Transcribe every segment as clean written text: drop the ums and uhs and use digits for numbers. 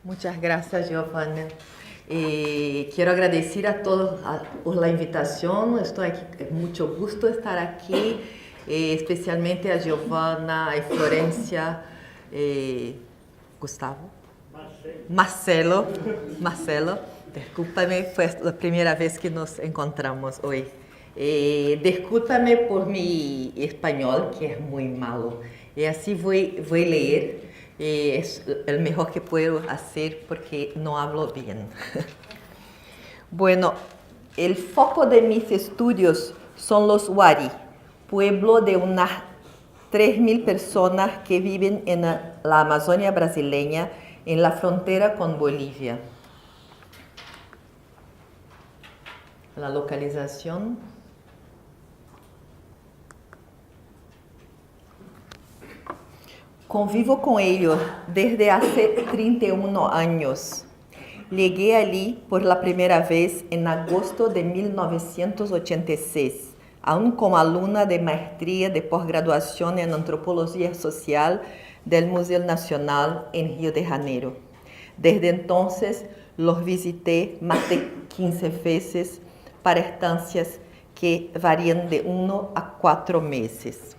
Muchas gracias, Giovanna. Quiero agradecer a todos por la invitación. Estoy aquí, es mucho gusto estar aquí, especialmente a Giovanna y Florencia, Gustavo, Marcelo, discúlpame, fue la primera vez que nos encontramos hoy. Discúlpame por mi español, que es muy malo. Y así voy a leer. Es el mejor que puedo hacer porque no hablo bien. Bueno, el foco de mis estudios son los Wari, pueblo de unas 3.000 personas que viven en la Amazonia brasileña, en la frontera con Bolivia. La localización. Convivo con ellos desde hace 31 años. Llegué allí por la primera vez en agosto de 1986, aún como alumna de maestría de posgraduación en Antropología Social del Museo Nacional en Río de Janeiro. Desde entonces los visité más de 15 veces para estancias que varían de 1 a 4 meses.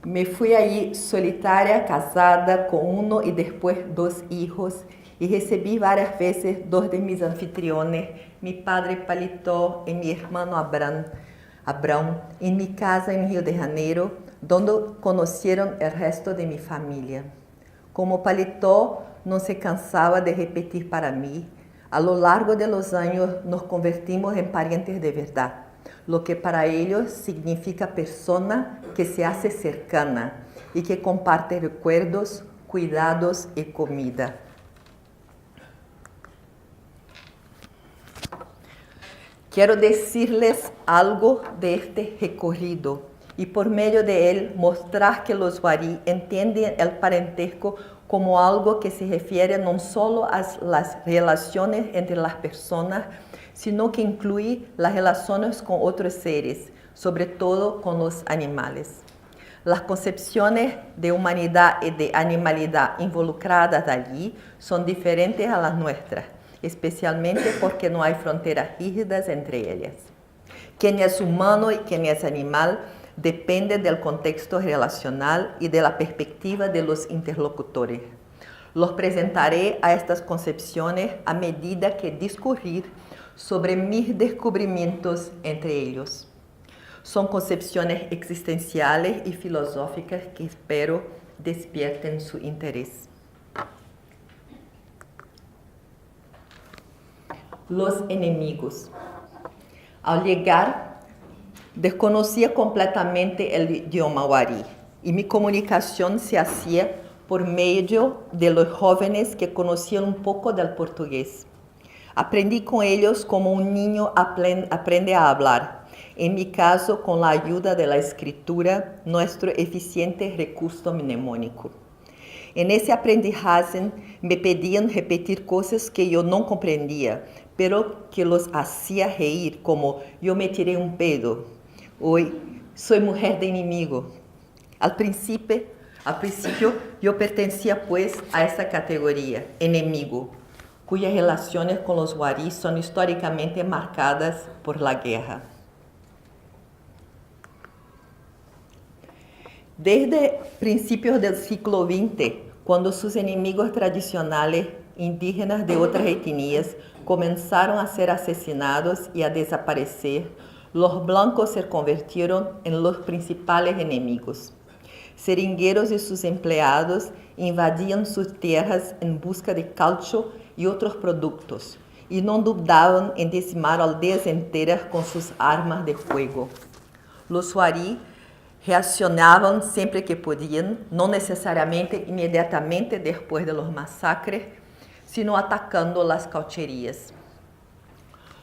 Me fui allí solitaria, casada, con 1 y después 2 hijos, y recibí varias veces 2 de mis anfitriones, mi padre Palito y mi hermano Abraham, en mi casa en Río de Janeiro, donde conocieron el resto de mi familia. Como Palito no se cansaba de repetir para mí, a lo largo de los años nos convertimos en parientes de verdad, lo que para ellos significa persona que se hace cercana y que comparte recuerdos, cuidados y comida. Quiero decirles algo de este recorrido y por medio de él mostrar que los Wari entienden el parentesco como algo que se refiere no solo a las relaciones entre las personas, sino que incluye las relaciones con otros seres, sobre todo con los animales. Las concepciones de humanidad y de animalidad involucradas allí son diferentes a las nuestras, especialmente porque no hay fronteras rígidas entre ellas. Quién es humano y quién es animal depende del contexto relacional y de la perspectiva de los interlocutores. Los presentaré a estas concepciones a medida que discurrir sobre mis descubrimientos entre ellos. Son concepciones existenciales y filosóficas que espero despierten su interés. Los enemigos. Al llegar, desconocía completamente el idioma Wari y mi comunicación se hacía por medio de los jóvenes que conocían un poco del portugués. Aprendí con ellos como un niño aprende a hablar, en mi caso con la ayuda de la escritura, nuestro eficiente recurso mnemónico. En ese aprendizaje me pedían repetir cosas que yo no comprendía, pero que los hacía reír, como yo me tiré un pedo, hoy soy mujer de inimigo. Al principio yo pertenecía pues a esa categoría, enemigo, cuyas relaciones con los Wari son históricamente marcadas por la guerra. Desde principios del siglo XX, cuando sus enemigos tradicionales, indígenas de otras etnias, comenzaron a ser asesinados y a desaparecer, los blancos se convirtieron en los principales enemigos. Seringueros y sus empleados invadían sus tierras en busca de caucho y otros productos, y no dudaban en decimar aldeas enteras con sus armas de fuego. Los Wari reaccionaban siempre que podían, no necesariamente inmediatamente después de los masacres, sino atacando las caucherías.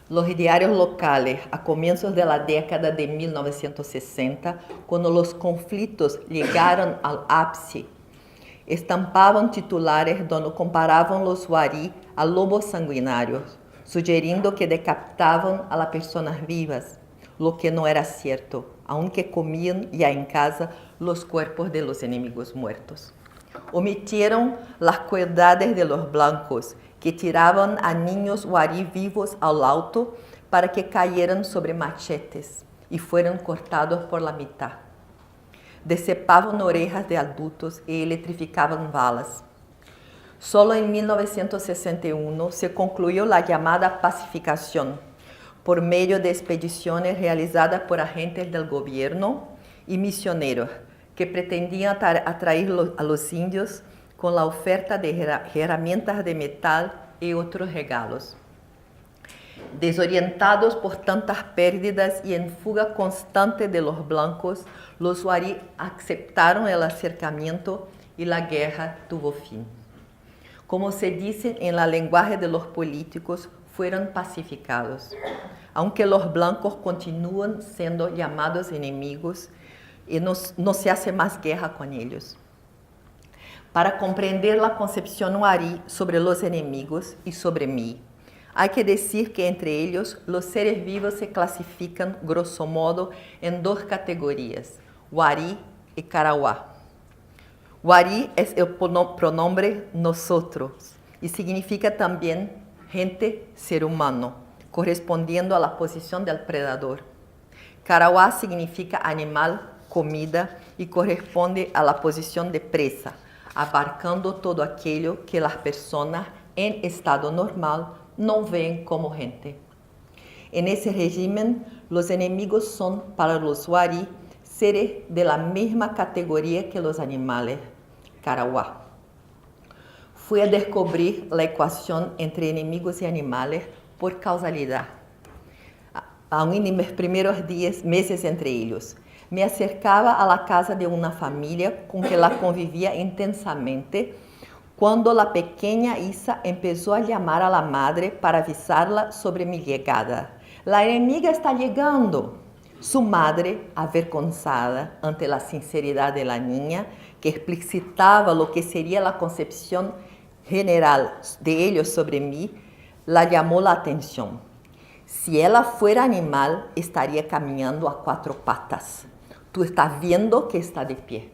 Los diarios locales, a comienzos de la década de 1960, cuando los conflictos llegaron al ápice, estampaban titulares donde comparaban los Wari a lobos sanguinarios, sugerindo que decapitaban a las personas vivas, lo que no era cierto, aunque comían ya en casa los cuerpos de los enemigos muertos. Omitieron las crueldades de los blancos, que tiraban a niños guarí vivos al alto para que cayeran sobre machetes y fueran cortados por la mitad. Decepaban orejas de adultos y electrificaban balas. Solo en 1961 se concluyó la llamada pacificación por medio de expediciones realizadas por agentes del gobierno y misioneros que pretendían atraer a los indios con la oferta de herramientas de metal y otros regalos. Desorientados por tantas pérdidas y en fuga constante de los blancos, los guarí aceptaron el acercamiento y la guerra tuvo fin. Como se dice en el lenguaje de los políticos, fueron pacificados, aunque los blancos continúan siendo llamados enemigos y no se hace más guerra con ellos. Para comprender la concepción guarí sobre los enemigos y sobre mí, hay que decir que entre ellos los seres vivos se clasifican grosso modo en dos categorías, guarí y carauá. Guarí es el pronombre nosotros y significa también gente, ser humano, correspondiendo a la posición del predador. Carauá significa animal, comida y corresponde a la posición de presa, abarcando todo aquello que las personas en estado normal no ven como gente. En ese régimen, los enemigos son para los guarí seres de la misma categoría que los animales, carauá. Fui a descubrir la ecuación entre enemigos y animales por causalidad. Aún en mis primeros meses entre ellos, me acercaba a la casa de una familia con que la convivía intensamente cuando la pequeña Isa empezó a llamar a la madre para avisarla sobre mi llegada. La enemiga está llegando. Su madre, avergonzada ante la sinceridad de la niña, que explicitaba lo que sería la concepción general de ellos sobre mí, la llamó la atención. Si ella fuera animal, estaría caminando a 4 patas. Tú estás viendo que está de pie.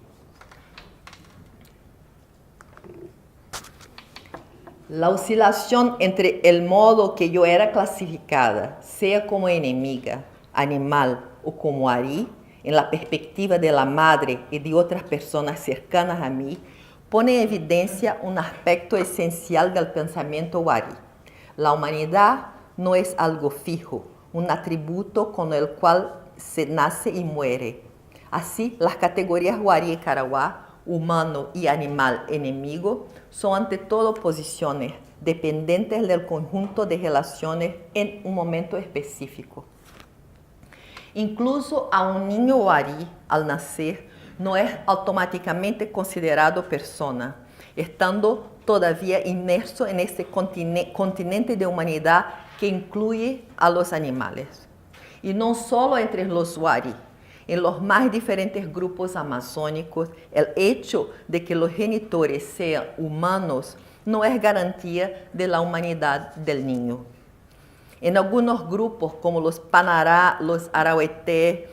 La oscilación entre el modo que yo era clasificada, sea como enemiga, animal o como guarí, en la perspectiva de la madre y de otras personas cercanas a mí, pone en evidencia un aspecto esencial del pensamiento guarí. La humanidad no es algo fijo, un atributo con el cual se nace y muere. Así, las categorías guarí y carauá, humano y animal enemigo, son ante todo posiciones dependientes del conjunto de relaciones en un momento específico. Incluso a un niño guarí, al nacer, no es automáticamente considerado persona, estando todavía inmerso en este continente de humanidad que incluye a los animales. Y no solo entre los guarí. En los más diferentes grupos amazónicos, el hecho de que los genitores sean humanos no es garantía de la humanidad del niño. En algunos grupos, como los Panará, los Araueté,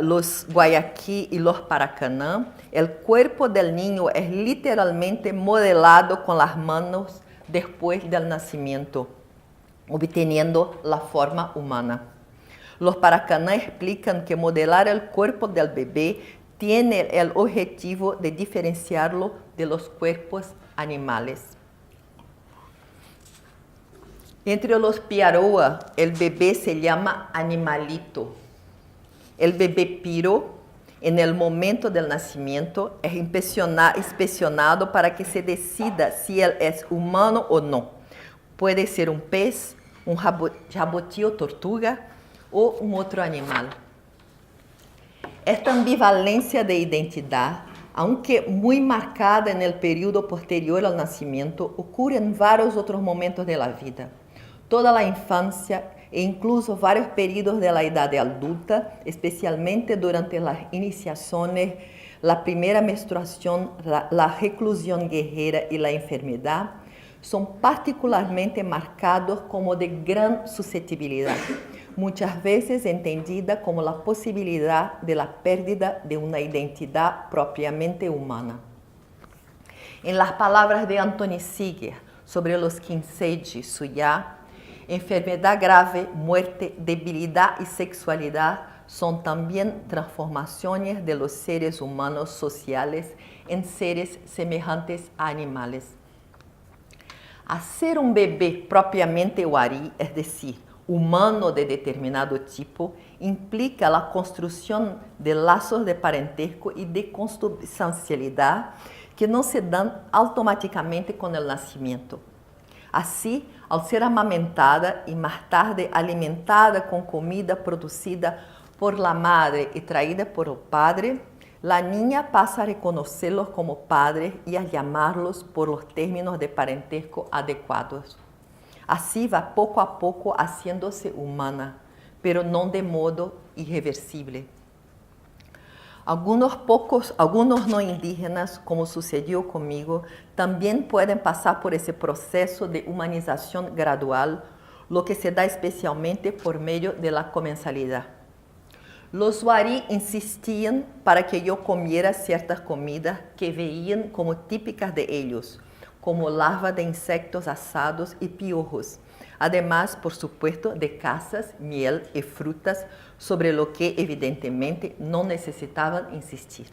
los Guayaquí y los Paracanã, el cuerpo del niño es literalmente modelado con las manos después del nacimiento, obteniendo la forma humana. Los Paracanã explican que modelar el cuerpo del bebé tiene el objetivo de diferenciarlo de los cuerpos animales. Entre los Piaroa, el bebé se llama animalito. El bebé piro, en el momento del nacimiento, es inspeccionado para que se decida si él es humano o no. Puede ser un pez, un jabuti o tortuga, o un otro animal. Esta ambivalencia de identidad, aunque muy marcada en el periodo posterior al nacimiento, ocurre en varios otros momentos de la vida. Toda la infancia e incluso varios periodos de la edad adulta, especialmente durante las iniciaciones, la primera menstruación, la reclusión guerrera y la enfermedad, son particularmente marcados como de gran susceptibilidad, muchas veces entendida como la posibilidad de la pérdida de una identidad propiamente humana. En las palabras de Anthony Seeger sobre los Kinsei Suya, enfermedad grave, muerte, debilidad y sexualidad son también transformaciones de los seres humanos sociales en seres semejantes a animales. Hacer un bebé propiamente wari, es decir, humano de determinado tipo, implica la construcción de lazos de parentesco y de consubstancialidad que no se dan automáticamente con el nacimiento. Así, al ser amamentada y más tarde alimentada con comida producida por la madre y traída por el padre, la niña pasa a reconocerlos como padres y a llamarlos por los términos de parentesco adecuados. Así va poco a poco haciéndose humana, pero no de modo irreversible. Algunos no indígenas, como sucedió conmigo, también pueden pasar por ese proceso de humanización gradual, lo que se da especialmente por medio de la comensalidad. Los wari insistían para que yo comiera ciertas comidas que veían como típicas de ellos, como larvas de insectos asados y piojos, además, por supuesto, de casas, miel y frutas, sobre lo que evidentemente no necesitaban insistir.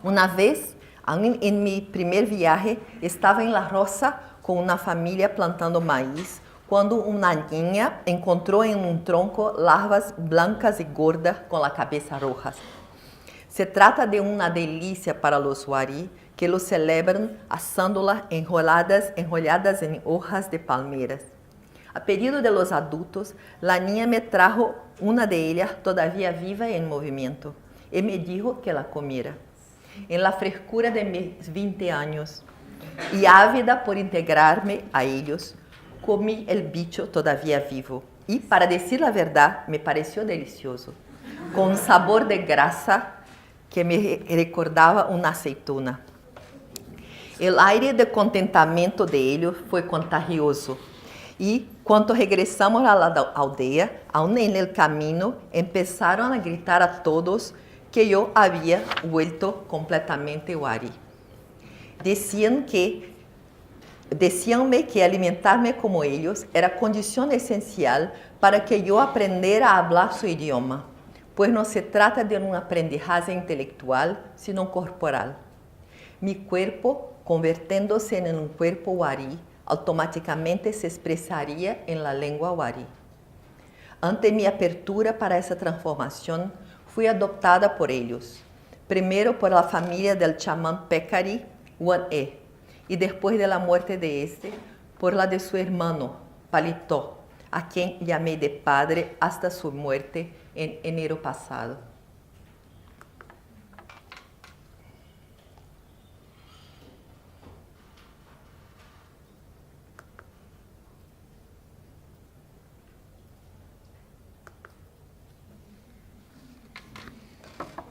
Una vez, en mi primer viaje, estaba en la roza con una familia plantando maíz, cuando una niña encontró en un tronco larvas blancas y gordas con la cabeza roja. Se trata de una delicia para los wari, que lo celebran asándolas enrolladas en hojas de palmeras. A pedido de los adultos, la niña me trajo una de ellas todavía viva y en movimiento, y me dijo que la comiera. En la frescura de mis 20 años, y ávida por integrarme a ellos, comí el bicho todavía vivo, y para decir la verdad, me pareció delicioso, con un sabor de grasa que me recordaba una aceituna. El aire de contentamiento de ellos fue contagioso. Y cuando regresamos a la aldea, aún en el camino, empezaron a gritar a todos que yo había vuelto completamente wari. Decíanme que alimentarme como ellos era condición esencial para que yo aprendiera a hablar su idioma, pues no se trata de un aprendizaje intelectual, sino corporal. Mi cuerpo, convirtiéndose en un cuerpo wari, automáticamente se expresaría en la lengua wari. Ante mi apertura para esa transformación, fui adoptada por ellos, primero por la familia del chamán Pekari, Wan-e, y después de la muerte de este, por la de su hermano, Palitó, a quien llamé de padre hasta su muerte en enero pasado.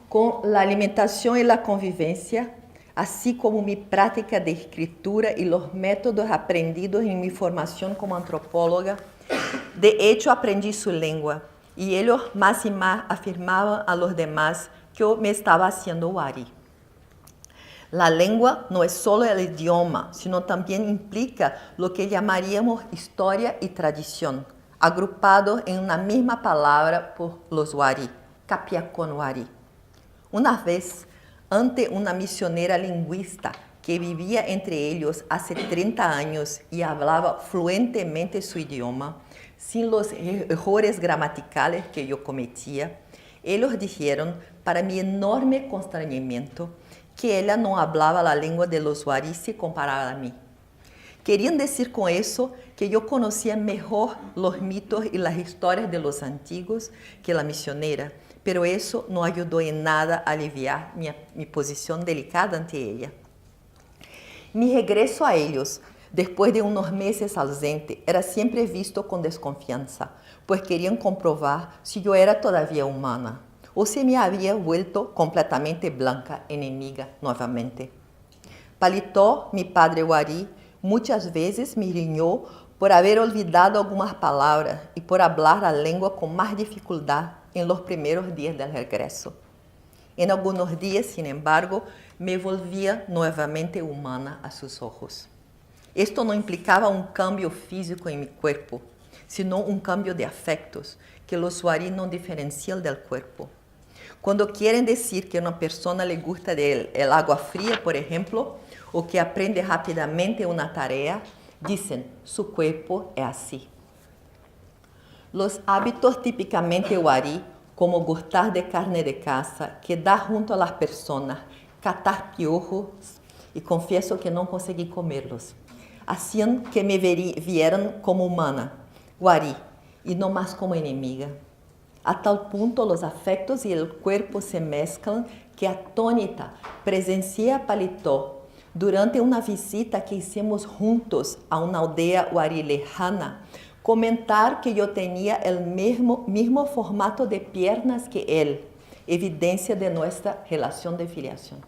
Con la alimentación y la convivencia, así como mi práctica de escritura y los métodos aprendidos en mi formación como antropóloga, de hecho aprendí su lengua y ellos más y más afirmaban a los demás que yo me estaba haciendo wari. La lengua no es solo el idioma, sino también implica lo que llamaríamos historia y tradición, agrupados en una misma palabra por los wari, Capiacón wari. Una vez, ante una misionera lingüista que vivía entre ellos hace 30 años y hablaba fluentemente su idioma, sin los errores gramaticales que yo cometía, ellos dijeron, para mi enorme constreñimiento, que ella no hablaba la lengua de los wari si comparada a mí. Querían decir con eso que yo conocía mejor los mitos y las historias de los antiguos que la misionera, pero eso no ayudó en nada a aliviar mi posición delicada ante ella. Mi regreso a ellos, después de unos meses ausente, era siempre visto con desconfianza, pues querían comprobar si yo era todavía humana, o si me había vuelto completamente blanca, enemiga nuevamente. Palitó, mi padre wari, Muchas veces me riñó por haber olvidado algunas palabras y por hablar la lengua con más dificultad en los primeros días del regreso. En algunos días, sin embargo, me volvía nuevamente humana a sus ojos. Esto no implicaba un cambio físico en mi cuerpo, sino un cambio de afectos que los Wari no diferencian del cuerpo. Cuando quieren decir que a una persona le gusta el agua fría, por ejemplo, o que aprende rápidamente una tarea, dicen, su cuerpo es así. Los hábitos típicamente Wari, como gustar de carne de caza, quedar junto a las personas, catar piojos, y confieso que no conseguí comerlos, hacían que me vieran como humana, Wari, y no más como enemiga. A tal punto los afectos y el cuerpo se mezclan que atónita presencié a Paletó durante una visita que hicimos juntos a una aldea Wari lejana, comentar que yo tenía el mismo formato de piernas que él, evidencia de nuestra relación de filiación.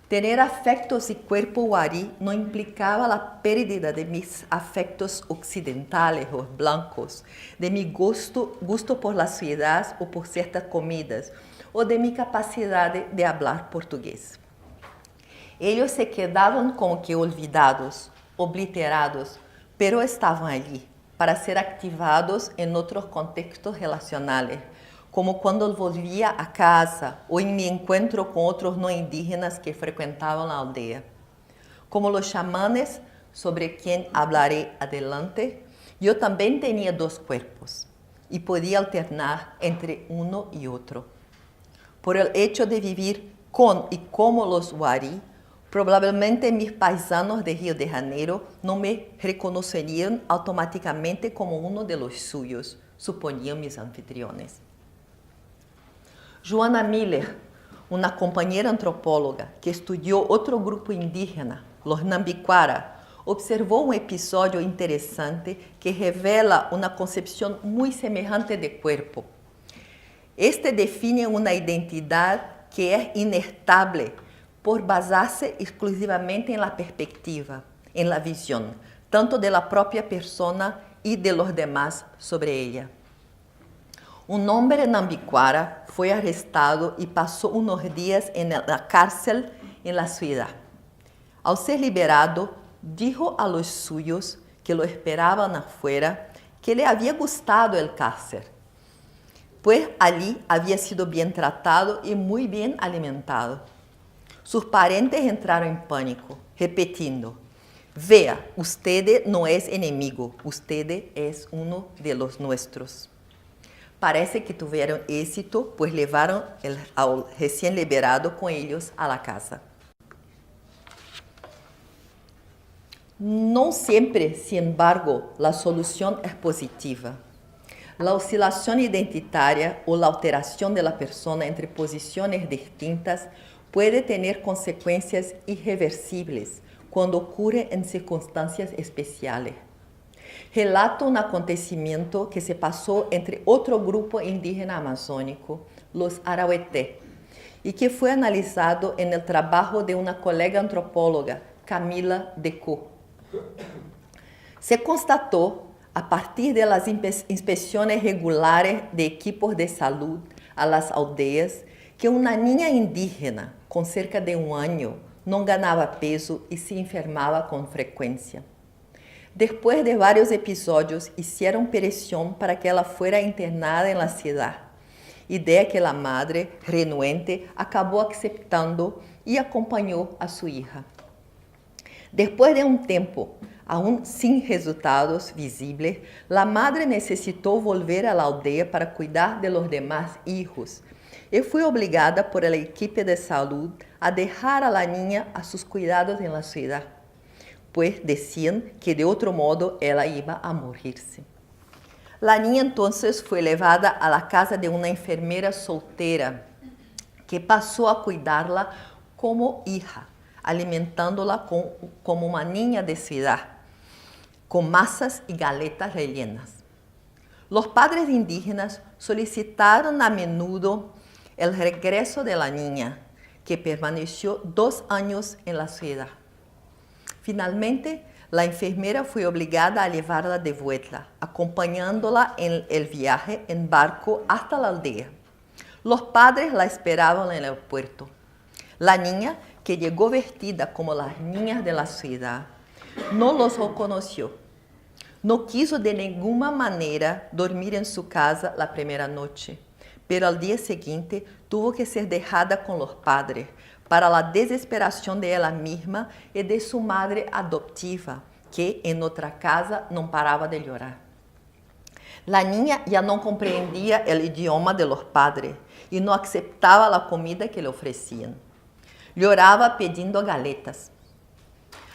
Tener afectos y cuerpo Wari no implicaba la pérdida de mis afectos occidentales o blancos, de mi gusto por la ciudad o por ciertas comidas, o de mi capacidad de hablar portugués. Ellos se quedaban como que olvidados, obliterados, pero estaban allí para ser activados en otros contextos relacionales, como cuando volvía a casa o en mi encuentro con otros no indígenas que frecuentaban la aldea. Como los chamanes, sobre quien hablaré adelante, yo también tenía dos cuerpos y podía alternar entre uno y otro. Por el hecho de vivir con y como los Wari, probablemente mis paisanos de Río de Janeiro no me reconocerían automáticamente como uno de los suyos, suponían mis anfitriones. Joana Miller, una compañera antropóloga que estudió otro grupo indígena, los Nambiquara, observó un episodio interesante que revela una concepción muy semejante de cuerpo. Este define una identidad que es inestable por basarse exclusivamente en la perspectiva, en la visión, tanto de la propia persona y de los demás sobre ella. Un hombre nambiquara fue arrestado y pasó unos días en la cárcel en la ciudad. Al ser liberado, dijo a los suyos que lo esperaban afuera que le había gustado el cárcel, pues allí había sido bien tratado y muy bien alimentado. Sus parientes entraron en pánico, repitiendo, «Vea, usted no es enemigo, usted es uno de los nuestros». Parece que tuvieron éxito, pues llevaron al recién liberado con ellos a la casa. No siempre, sin embargo, la solución es positiva. La oscilación identitaria o la alteración de la persona entre posiciones distintas puede tener consecuencias irreversibles cuando ocurre en circunstancias especiales. Relata un acontecimiento que se pasó entre otro grupo indígena amazónico, los Araueté, y que fue analizado en el trabajo de una colega antropóloga, Camila Decaux. Se constató, a partir de las inspecciones regulares de equipos de salud a las aldeas, que una niña indígena con cerca de 1 año no ganaba peso y se enfermaba con frecuencia. Después de varios episodios, hicieron presión para que ella fuera internada en la ciudad, idea que la madre, renuente, acabó aceptando y acompañó a su hija. Después de un tiempo, aún sin resultados visibles, la madre necesitó volver a la aldea para cuidar de los demás hijos y fue obligada por el equipo de salud a dejar a la niña a sus cuidados en la ciudad, pues decían que de otro modo ella iba a morirse. La niña entonces fue llevada a la casa de una enfermera soltera que pasó a cuidarla como hija, alimentándola como una niña de ciudad, con masas y galetas rellenas. Los padres indígenas solicitaron a menudo el regreso de la niña, que permaneció 2 años en la ciudad. Finalmente, la enfermera fue obligada a llevarla de vuelta, acompañándola en el viaje en barco hasta la aldea. Los padres la esperaban en el puerto. La niña, que llegó vestida como las niñas de la ciudad, no los reconoció. No quiso de ninguna manera dormir en su casa la primera noche, pero al día siguiente tuvo que ser dejada con los padres para la desesperación de ella misma y de su madre adoptiva, que en otra casa no paraba de llorar. La niña ya no comprendía el idioma de los padres y no aceptaba la comida que le ofrecían. Lloraba pidiendo galetas.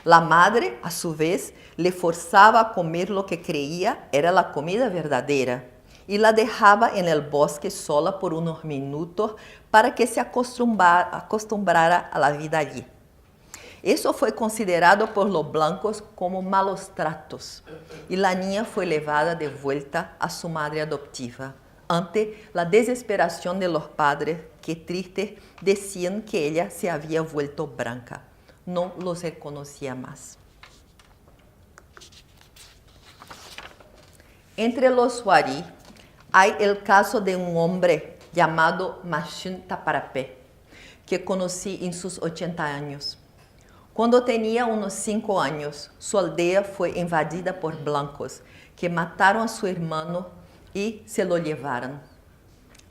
La madre, a su vez, le forzaba a comer lo que creía era la comida verdadera y la dejaba en el bosque sola por unos minutos para que se acostumbrara a la vida allí. Eso fue considerado por los blancos como malos tratos y la niña fue llevada de vuelta a su madre adoptiva ante la desesperación de los padres que tristes decían que ella se había vuelto blanca. No los reconocía más. Entre los Wari hay el caso de un hombre llamado Machun Taparapé, que conocí en sus 80 años. Cuando tenía unos 5 años, su aldea fue invadida por blancos, que mataron a su hermano y se lo llevaron.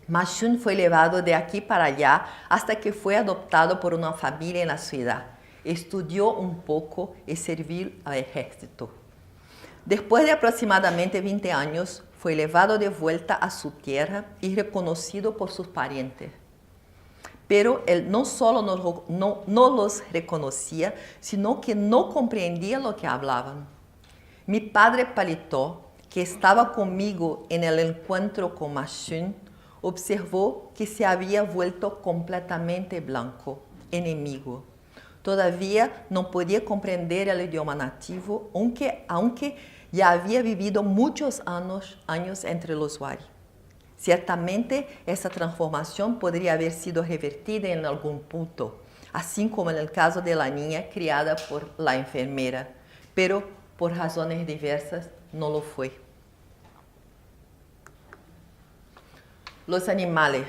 Machun fue llevado de aquí para allá hasta que fue adoptado por una familia en la ciudad. Estudió un poco y sirvió al ejército. Después de aproximadamente 20 años, fue llevado de vuelta a su tierra y reconocido por sus parientes. Pero él no solo no los reconocía, sino que no comprendía lo que hablaban. Mi padre Palito, que estaba conmigo en el encuentro con Machun, observó que se había vuelto completamente blanco, enemigo. Todavía no podía comprender el idioma nativo, aunque ya había vivido muchos años entre los Wari. Ciertamente, esa transformación podría haber sido revertida en algún punto, así como en el caso de la niña criada por la enfermera, pero por razones diversas no lo fue. Los animales.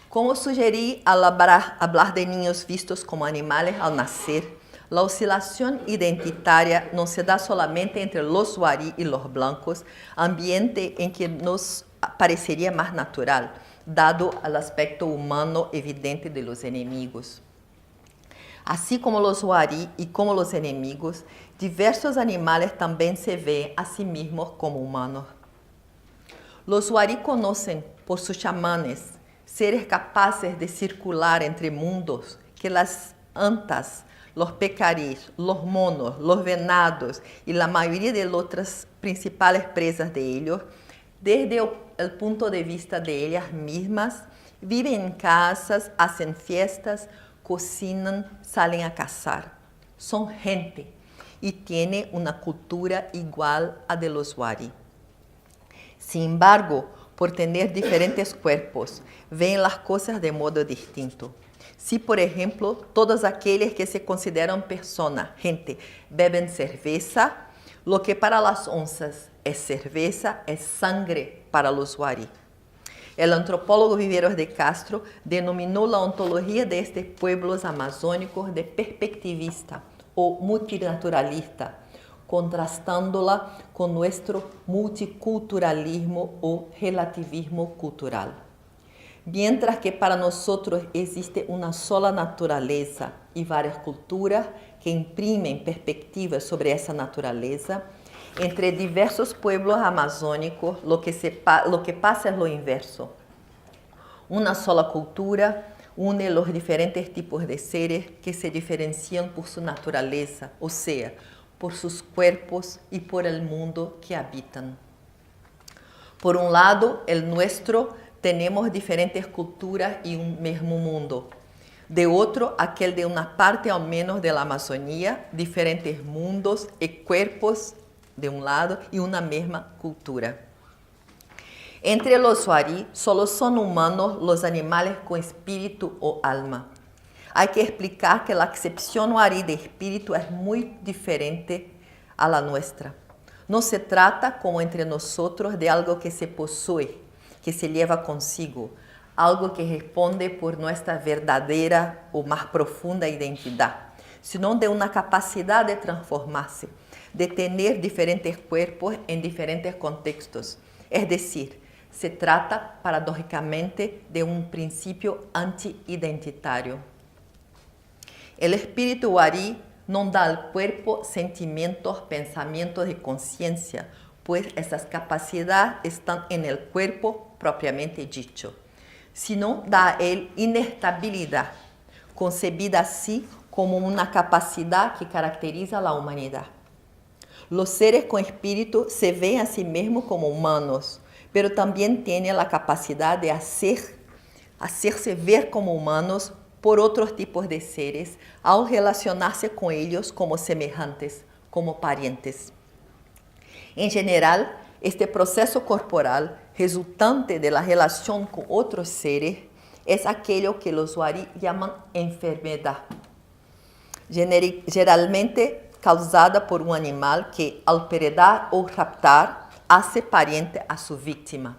Como sugerí al hablar de niños vistos como animales al nacer, la oscilación identitaria no se da solamente entre los Wari y los blancos, ambiente en que nos parecería más natural, dado el aspecto humano evidente de los enemigos. Así como los Wari y como los enemigos, diversos animales también se ven a sí mismos como humanos. Los Wari conocen por sus chamanes seres capaces de circular entre mundos que las antas, los pecarís, los monos, los venados y la mayoría de otras principales presas de ellos, desde el punto de vista de ellas mismas, viven en casas, hacen fiestas, cocinan, salen a cazar. Son gente y tienen una cultura igual a de los Wari. Sin embargo, por tener diferentes cuerpos, ven las cosas de modo distinto. Si, por ejemplo, todos aquellos que se consideran personas, gente, beben cerveza, lo que para las onzas es cerveza, es sangre para los Wari. El antropólogo Viveros de Castro denominó la ontología de estos pueblos amazónicos de perspectivista o multinaturalista, contrastándola con nuestro multiculturalismo o relativismo cultural. Mientras que para nosotros existe una sola naturaleza y varias culturas que imprimen perspectivas sobre esa naturaleza, entre diversos pueblos amazónicos lo que pasa es lo inverso. Una sola cultura une los diferentes tipos de seres que se diferencian por su naturaleza, o sea, por sus cuerpos y por el mundo que habitan. Por un lado, el nuestro, tenemos diferentes culturas y un mismo mundo. De otro, aquel de una parte al menos de la Amazonía, diferentes mundos y cuerpos de un lado y una misma cultura. Entre los Wari, solo son humanos los animales con espíritu o alma. Hay que explicar que la acepción Wari de espíritu es muy diferente a la nuestra. No se trata, como entre nosotros, de algo que se posee, que se lleva consigo, algo que responde por nuestra verdadera o más profunda identidad, sino de una capacidad de transformarse, de tener diferentes cuerpos en diferentes contextos. Es decir, se trata paradójicamente de un principio anti-identitario. El espíritu Wari no da al cuerpo sentimientos, pensamientos y conciencia, pues esas capacidades están en el cuerpo propiamente dicho, sino da a él inestabilidad, concebida así como una capacidad que caracteriza a la humanidad. Los seres con espíritu se ven a sí mismos como humanos, pero también tienen la capacidad de hacerse ver como humanos por otros tipos de seres al relacionarse con ellos como semejantes, como parientes. En general, este proceso corporal resultante de la relación con otros seres es aquello que los Wari llaman enfermedad, generalmente causada por un animal que, al predar o raptar, hace pariente a su víctima.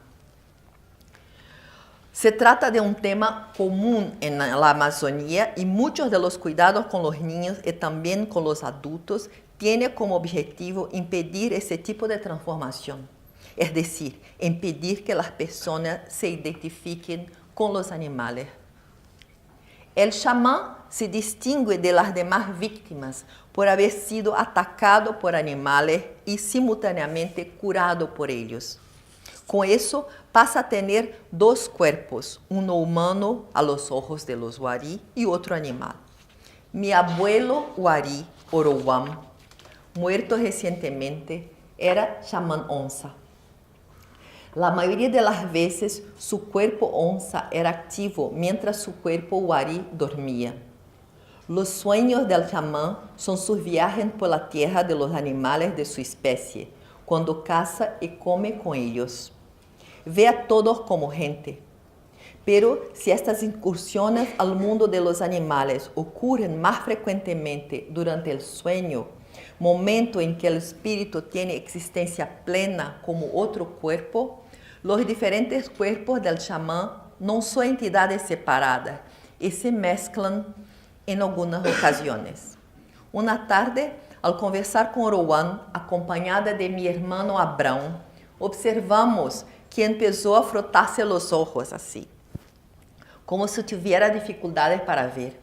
Se trata de un tema común en la Amazonía y muchos de los cuidados con los niños y también con los adultos tienen como objetivo impedir ese tipo de transformación, es decir, impedir que las personas se identifiquen con los animales. El chamán se distingue de las demás víctimas por haber sido atacado por animales y simultáneamente curado por ellos. Con eso pasa a tener dos cuerpos, uno humano a los ojos de los Wari y otro animal. Mi abuelo Wari, Orowam, muerto recientemente, era chamán onza. La mayoría de las veces su cuerpo onza era activo mientras su cuerpo Wari dormía. Los sueños del chamán son sus viajes por la tierra de los animales de su especie, cuando caza y come con ellos. Ve a todos como gente. Pero si estas incursiones al mundo de los animales ocurren más frecuentemente durante el sueño, momento en que el espíritu tiene existencia plena como otro cuerpo, los diferentes cuerpos del chamán no son entidades separadas y se mezclan en algunas ocasiones. Una tarde, al conversar con Orowam, acompañada de mi hermano Abrão, observamos que empezó a frotarse los ojos así, como si tuviera dificultades para ver.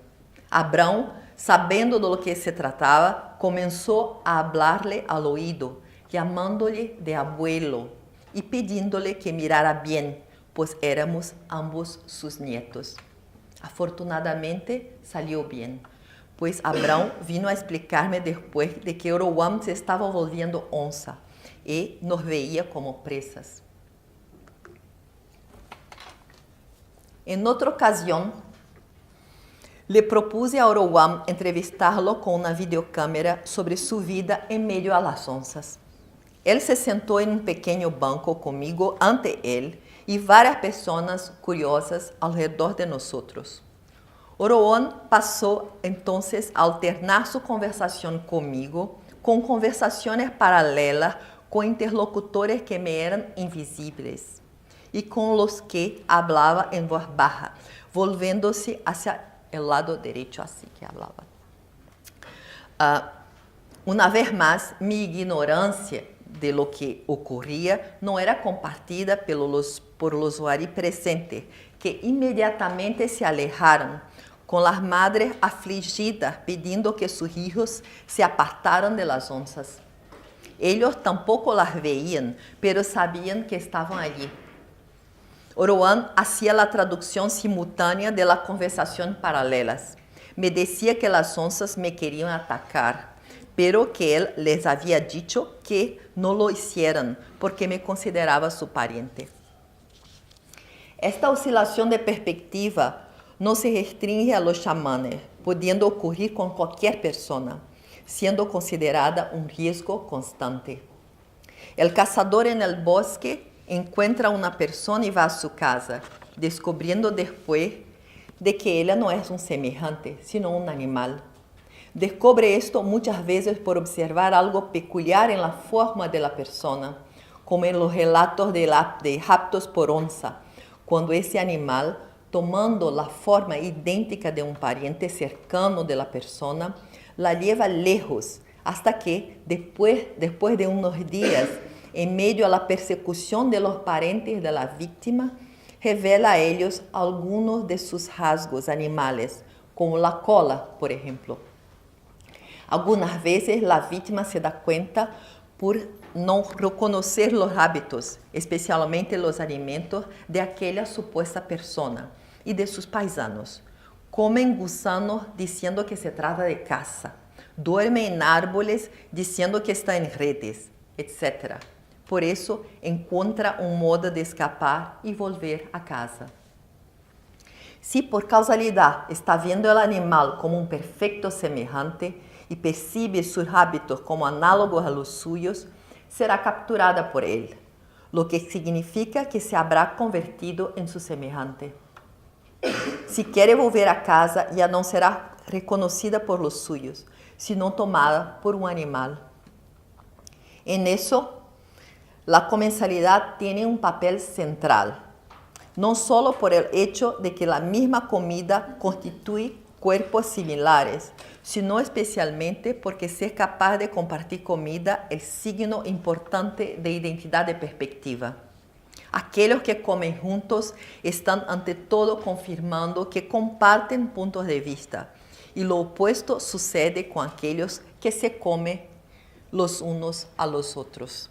Abrão, sabendo de lo que se trataba, comenzó a hablarle al oído, llamándole de abuelo y pidiéndole que mirara bien, pues éramos ambos sus nietos. Afortunadamente salió bien, pues Abrão vino a explicarme después de que Orowam se estaba volviendo onza y nos veía como presas. En otra ocasión, le propuse a Orowam entrevistarlo con una videocámara sobre su vida en medio a las onzas. Él se sentó en un pequeño banco conmigo ante él y varias personas curiosas alrededor de nosotros. Orowam pasó entonces a alternar su conversación conmigo con conversaciones paralelas con interlocutores que me eran invisibles y con los que hablaba en voz baja, volviéndose hacia el lado derecho, así que hablaba. Una vez más, mi ignorancia de lo que ocurría no era compartida por los Wari presentes, que inmediatamente se alejaron, con las madres afligidas pidiendo que sus hijos se apartaran de las onzas. Ellos tampoco las veían, pero sabían que estaban allí. Orowam hacía la traducción simultánea de las conversaciones paralelas. Me decía que las onzas me querían atacar, pero que él les había dicho que no lo hicieran porque me consideraba su pariente. Esta oscilación de perspectiva no se restringe a los chamanes, pudiendo ocurrir con cualquier persona, siendo considerada un riesgo constante. El cazador en el bosque encuentra a una persona y va a su casa, descubriendo después de que ella no es un semejante, sino un animal. Descubre esto muchas veces por observar algo peculiar en la forma de la persona, como en los relatos de raptos por onza, cuando ese animal, tomando la forma idéntica de un pariente cercano de la persona, la lleva lejos, hasta que, después de unos días, en medio a la persecución de los parientes de la víctima, revela a ellos algunos de sus rasgos animales, como la cola, por ejemplo. Algunas veces la víctima se da cuenta por no reconocer los hábitos, especialmente los alimentos de aquella supuesta persona y de sus paisanos. Comen gusanos diciendo que se trata de caza, duermen en árboles diciendo que está en redes, etc. Por eso encuentra un modo de escapar y volver a casa. Si por causalidad está viendo el animal como un perfecto semejante y percibe sus hábitos como análogos a los suyos, será capturada por él, lo que significa que se habrá convertido en su semejante. Si quiere volver a casa, ya no será reconocida por los suyos, sino tomada por un animal. En eso, la comensalidad tiene un papel central, no solo por el hecho de que la misma comida constituye cuerpos similares, sino especialmente porque ser capaz de compartir comida es signo importante de identidad de perspectiva. Aquellos que comen juntos están ante todo confirmando que comparten puntos de vista, y lo opuesto sucede con aquellos que se comen los unos a los otros.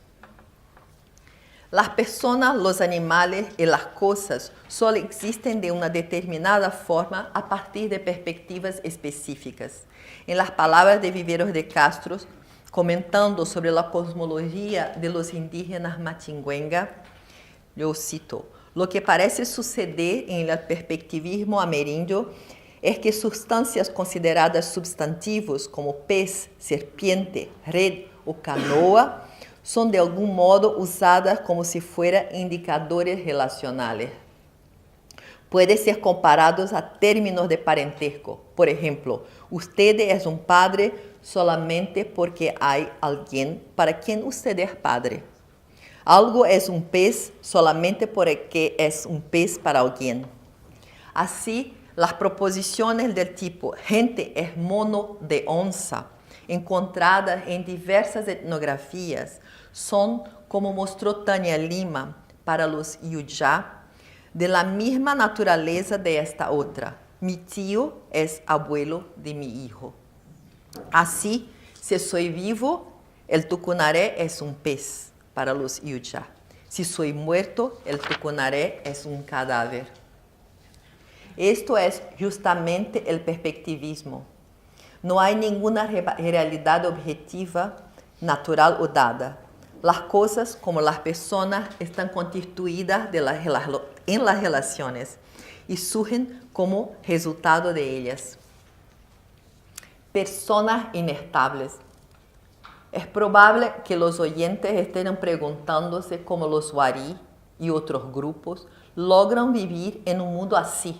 Las personas, los animales y las cosas solo existen de una determinada forma a partir de perspectivas específicas. En las palabras de Viveros de Castro, comentando sobre la cosmología de los indígenas Machinguenga, yo cito: lo que parece suceder en el perspectivismo amerindio es que sustancias consideradas substantivos como pez, serpiente, red o canoa son de algún modo usadas como si fueran indicadores relacionales. Pueden ser comparados a términos de parentesco. Por ejemplo, usted es un padre solamente porque hay alguien para quien usted es padre. Algo es un pez solamente porque es un pez para alguien. Así, las proposiciones del tipo gente es mono de onza, encontradas en diversas etnografías, son, como mostró Tania Lima para los Yuyá, de la misma naturaleza de esta otra. Mi tío es abuelo de mi hijo. Así, si soy vivo, el tucunaré es un pez para los Yuyá. Si soy muerto, el tucunaré es un cadáver. Esto es justamente el perspectivismo. No hay ninguna realidad objetiva, natural o dada. Las cosas, como las personas, están constituidas en las relaciones y surgen como resultado de ellas. Personas inestables. Es probable que los oyentes estén preguntándose cómo los Wari y otros grupos logran vivir en un mundo así,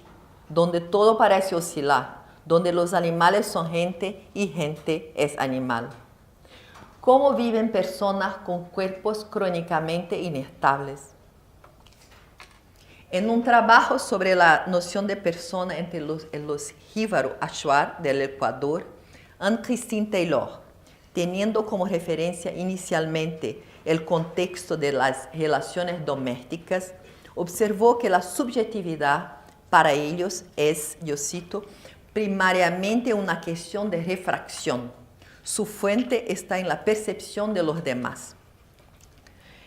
donde todo parece oscilar, donde los animales son gente y gente es animal. ¿Cómo viven personas con cuerpos crónicamente inestables? En un trabajo sobre la noción de persona entre los jíbaro Achuar del Ecuador, Anne-Christine Taylor, teniendo como referencia inicialmente el contexto de las relaciones domésticas, observó que la subjetividad para ellos es, yo cito, primariamente una cuestión de refracción. Su fuente está en la percepción de los demás.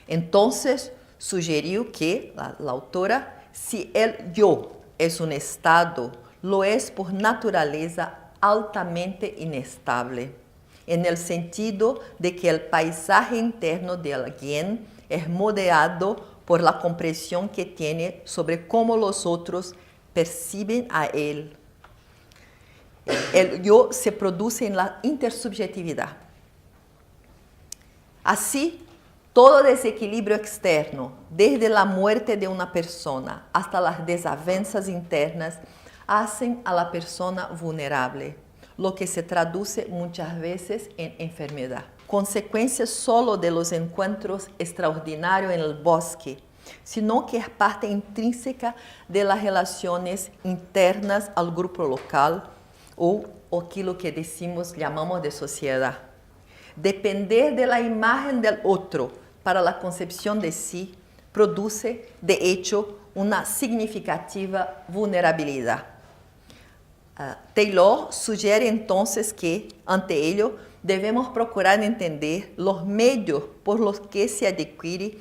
Entonces, sugirió que, la autora, si el yo es un estado, lo es por naturaleza altamente inestable, en el sentido de que el paisaje interno de alguien es modelado por la comprensión que tiene sobre cómo los otros perciben a él. El yo se produce en la intersubjetividad. Así, todo desequilibrio externo, desde la muerte de una persona hasta las desavenças internas, hacen a la persona vulnerable, lo que se traduce muchas veces en enfermedad. Consecuencia solo de los encuentros extraordinarios en el bosque, sino que es parte intrínseca de las relaciones internas al grupo local o aquilo que llamamos de sociedad. Depender de la imagen del otro para la concepción de sí produce, de hecho, una significativa vulnerabilidad. Taylor sugiere entonces que, ante ello, debemos procurar entender los medios por los que se adquiere,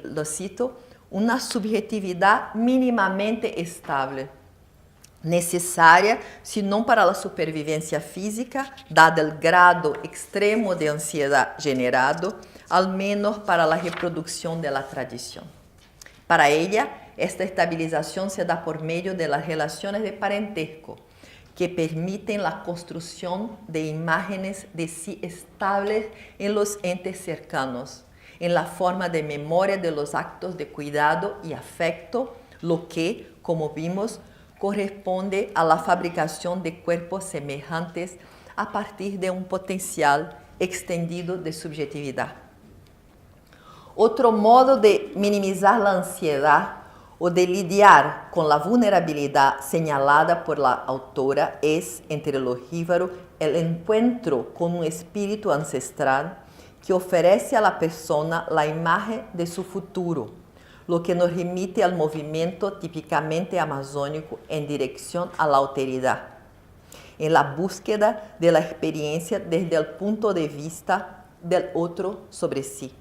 lo cito, una subjetividad mínimamente estable, necesaria, si no para la supervivencia física, dado el grado extremo de ansiedad generado, al menos para la reproducción de la tradición. Para ella, esta estabilización se da por medio de las relaciones de parentesco, que permiten la construcción de imágenes de sí estables en los entes cercanos, en la forma de memoria de los actos de cuidado y afecto, lo que, como vimos, corresponde a la fabricación de cuerpos semejantes a partir de un potencial extendido de subjetividad. Otro modo de minimizar la ansiedad o de lidiar con la vulnerabilidad señalada por la autora es, entre los jíbaros, el encuentro con un espíritu ancestral que ofrece a la persona la imagen de su futuro, lo que nos remite al movimiento típicamente amazónico en dirección a la alteridad, en la búsqueda de la experiencia desde el punto de vista del otro sobre sí.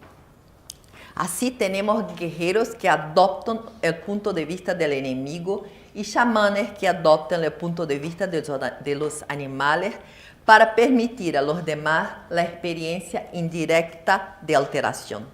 Así tenemos guerreros que adoptan el punto de vista del enemigo y chamanes que adoptan el punto de vista de los animales para permitir a los demás la experiencia indirecta de alteración.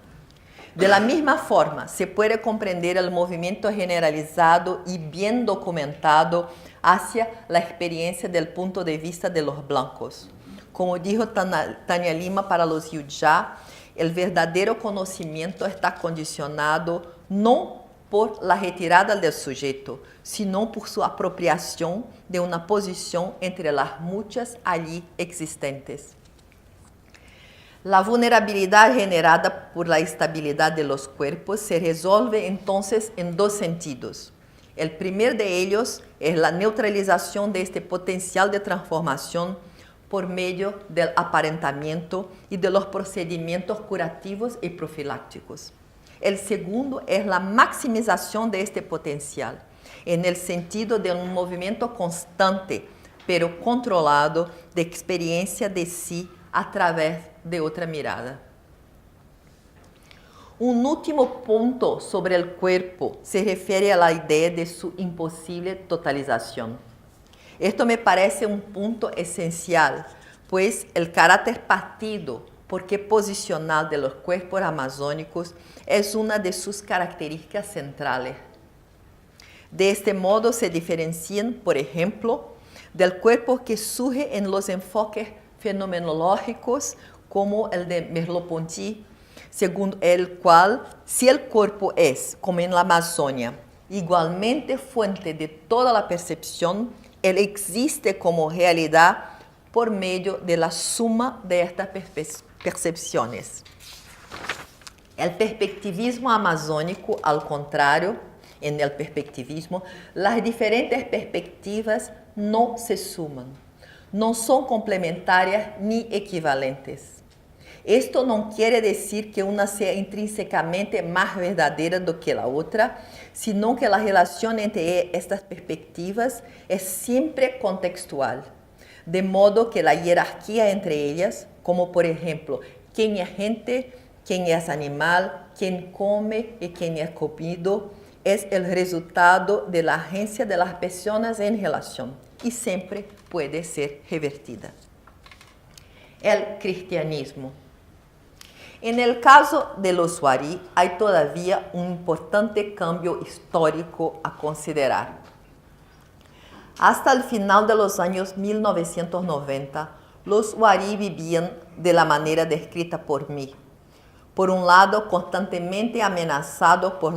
De la misma forma, se puede comprender el movimiento generalizado y bien documentado hacia la experiencia del punto de vista de los blancos. Como dijo Tania Lima para los Yujá, el verdadero conocimiento está condicionado no por la retirada del sujeto, sino por su apropiación de una posición entre las muchas allí existentes. La vulnerabilidad generada por la estabilidad de los cuerpos se resuelve entonces en dos sentidos. El primer de ellos es la neutralización de este potencial de transformación por medio del aparentamiento y de los procedimientos curativos y profilácticos. El segundo es la maximización de este potencial, en el sentido de un movimiento constante, pero controlado, de experiencia de sí a través de otra mirada. Un último punto sobre el cuerpo se refiere a la idea de su imposible totalización. Esto me parece un punto esencial, pues el carácter partido, porque posicional de los cuerpos amazónicos es una de sus características centrales. De este modo se diferencian, por ejemplo, del cuerpo que surge en los enfoques fenomenológicos como el de Merleau-Ponty, según el cual, si el cuerpo es, como en la Amazonia, igualmente fuente de toda la percepción, él existe como realidad por medio de la suma de estas percepciones. El perspectivismo amazónico, al contrario, en el perspectivismo, las diferentes perspectivas no se suman, no son complementarias ni equivalentes. Esto no quiere decir que una sea intrínsecamente más verdadera do que la otra, sino que la relación entre estas perspectivas es siempre contextual, de modo que la jerarquía entre ellas, como por ejemplo, quién es gente, quién es animal, quién come y quién es comido, es el resultado de la agencia de las personas en relación y siempre puede ser revertida. El cristianismo. En el caso de los Wari hay todavía un importante cambio histórico a considerar. Hasta el final de los años 1990, los Wari vivían de la manera descrita por mí. Por un lado, constantemente amenazados por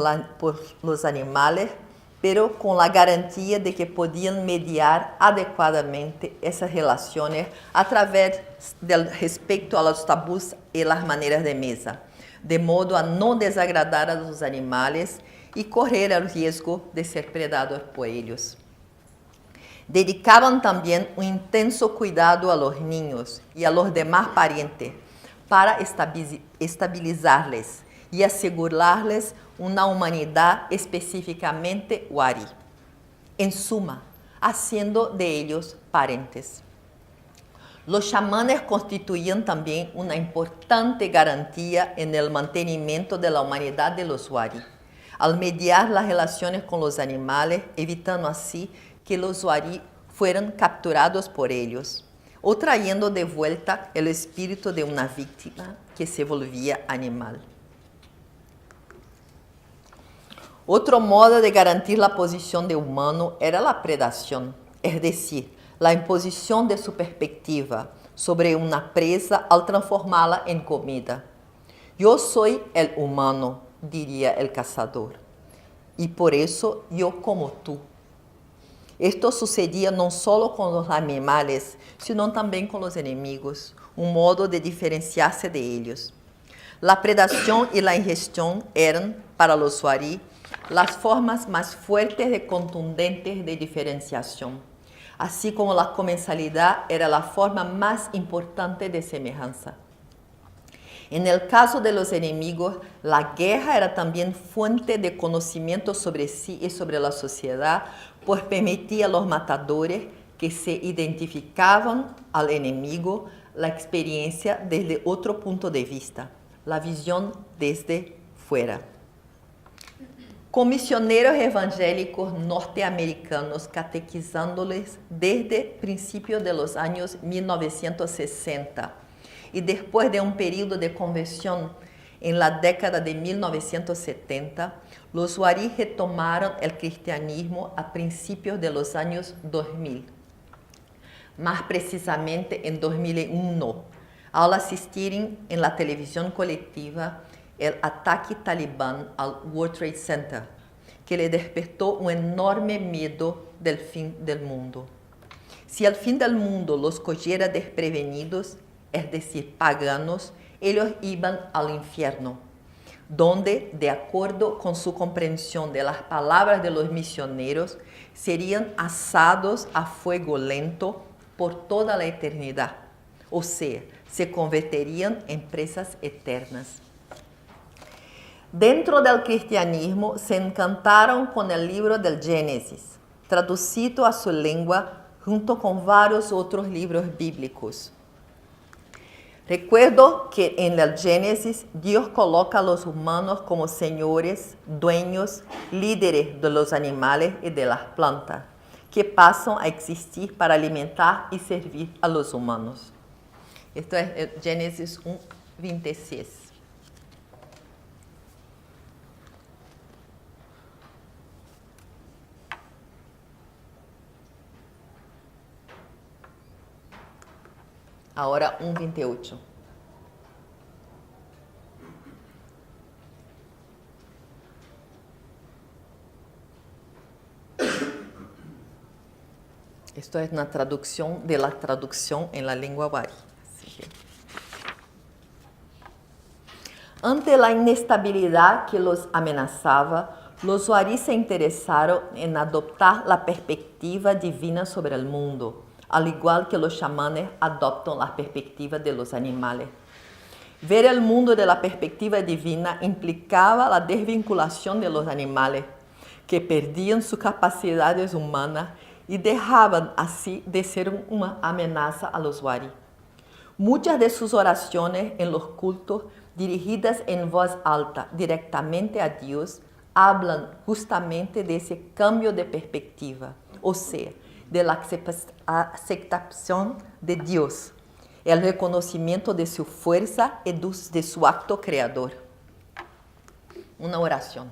los animales, pero con la garantía de que podían mediar adecuadamente esas relaciones a través del respeto a los tabús y las maneras de mesa, de modo a no desagradar a los animales y correr el riesgo de ser predados por ellos. Dedicaban también un intenso cuidado a los niños y a los demás parientes para estabilizarles y asegurarles una humanidad específicamente wari. En suma, haciendo de ellos parentes. Los chamanes constituían también una importante garantía en el mantenimiento de la humanidad de los wari, al mediar las relaciones con los animales, evitando así que los wari fueran capturados por ellos, o trayendo de vuelta el espíritu de una víctima que se volvía animal. Otro modo de garantir la posición de humano era la predación, es decir, la imposición de su perspectiva sobre una presa al transformarla en comida. Yo soy el humano, diría el cazador, y por eso yo como tú. Esto sucedía no solo con los animales, sino también con los enemigos, un modo de diferenciarse de ellos. La predación y la ingestión eran, para los wari, las formas más fuertes y contundentes de diferenciación, así como la comensalidad era la forma más importante de semejanza. En el caso de los enemigos, la guerra era también fuente de conocimiento sobre sí y sobre la sociedad, pues permitía a los matadores que se identificaban al enemigo la experiencia desde otro punto de vista, la visión desde fuera. Con misioneros evangélicos norteamericanos catequizándoles desde principios de los años 1960 y después de un periodo de conversión en la década de 1970, los wari retomaron el cristianismo a principios de los años 2000, más precisamente en 2001, al asistir en la televisión colectiva el ataque talibán al World Trade Center, que le despertó un enorme miedo del fin del mundo. Si el fin del mundo los cogiera desprevenidos, es decir, paganos, ellos iban al infierno, donde, de acuerdo con su comprensión de las palabras de los misioneros, serían asados a fuego lento por toda la eternidad, o sea, se convertirían en presas eternas. Dentro del cristianismo se encantaron con el libro del Génesis, traducido a su lengua junto con varios otros libros bíblicos. Recuerdo que en el Génesis Dios coloca a los humanos como señores, dueños, líderes de los animales y de las plantas, que pasan a existir para alimentar y servir a los humanos. Esto es Génesis 1:26. Ahora 1:28. Esto es una traducción de la traducción en la lengua wari. Ante la inestabilidad que los amenazaba, los wari se interesaron en adoptar la perspectiva divina sobre el mundo, al igual que los chamanes adoptan la perspectiva de los animales. Ver el mundo de la perspectiva divina implicaba la desvinculación de los animales, que perdían sus capacidades humanas y dejaban así de ser una amenaza a los wari. Muchas de sus oraciones en los cultos, dirigidas en voz alta directamente a Dios, hablan justamente de ese cambio de perspectiva, o sea, de la aceptación de Dios, el reconocimiento de su fuerza y de su acto creador. Una oración.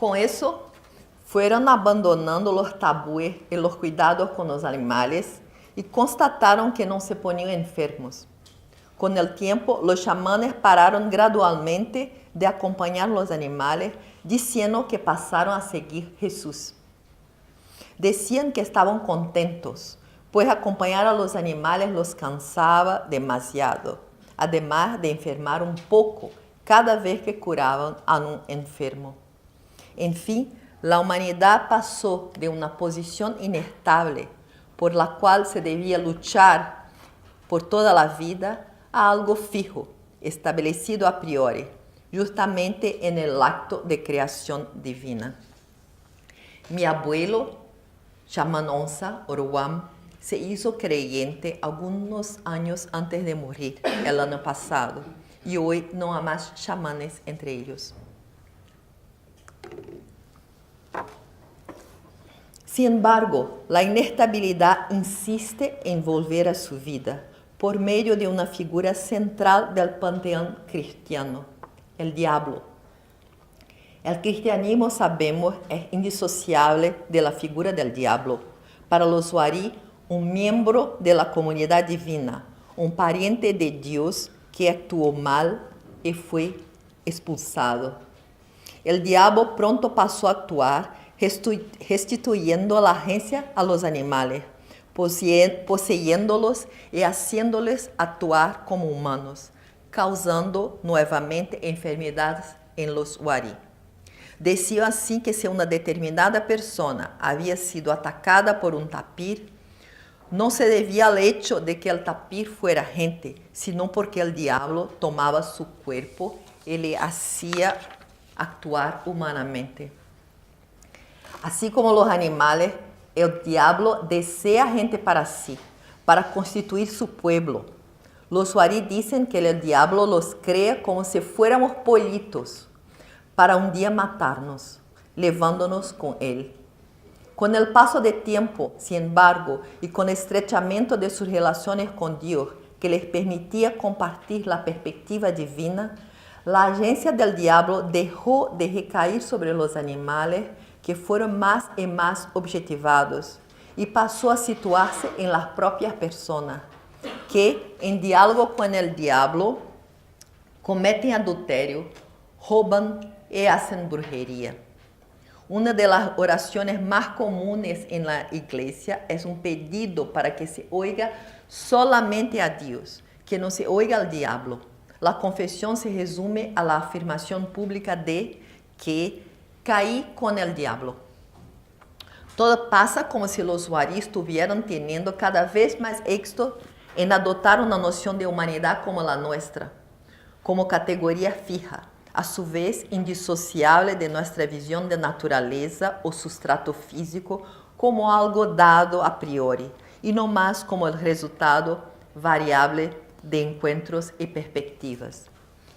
Con eso, fueron abandonando los tabúes y los cuidados con los animales y constataron que no se ponían enfermos. Con el tiempo, los chamanes pararon gradualmente de acompañar los animales, diciendo que pasaron a seguir Jesús. Decían que estaban contentos, pues acompañar a los animales los cansaba demasiado, además de enfermar un poco cada vez que curaban a un enfermo. En fin, la humanidad pasó de una posición inestable, por la cual se debía luchar por toda la vida, a algo fijo, establecido a priori, justamente en el acto de creación divina. Mi abuelo, chamán Onça Oruam, se hizo creyente algunos años antes de morir, el año pasado, y hoy no hay más chamanes entre ellos. Sin embargo, la inestabilidad insiste en volver a su vida por medio de una figura central del panteón cristiano, el diablo. El cristianismo, sabemos, es indisociable de la figura del diablo. Para los Wari, un miembro de la comunidad divina, un pariente de Dios que actuó mal y fue expulsado. El diablo pronto pasó a actuar restituyendo la agencia a los animales, poseyéndolos y haciéndoles actuar como humanos, causando nuevamente enfermedades en los Wari. Decía así que si una determinada persona había sido atacada por un tapir, no se debía al hecho de que el tapir fuera gente, sino porque el diablo tomaba su cuerpo y le hacía actuar humanamente. Así como los animales, el diablo desea gente para sí, para constituir su pueblo. Los Wari dicen que el diablo los crea como si fuéramos pollitos, para un día matarnos, llevándonos con él. Con el paso del tiempo, sin embargo, y con el estrechamiento de sus relaciones con Dios, que les permitía compartir la perspectiva divina, la agencia del diablo dejó de recaer sobre los animales, que fueron más y más objetivados, y pasó a situarse en las propias personas, que, en diálogo con el diablo, cometen adulterio, roban y hacen brujería. Una de las oraciones más comunes en la iglesia es un pedido para que se oiga solamente a Dios, que no se oiga al diablo. La confesión se resume a la afirmación pública de que caí con el diablo. Todo pasa como si los Wari estuvieran teniendo cada vez más éxito en adoptar una noción de humanidad como la nuestra, como categoría fija, a su vez indisociable de nuestra visión de naturaleza o sustrato físico como algo dado a priori, y no más como el resultado variable de encuentros y perspectivas.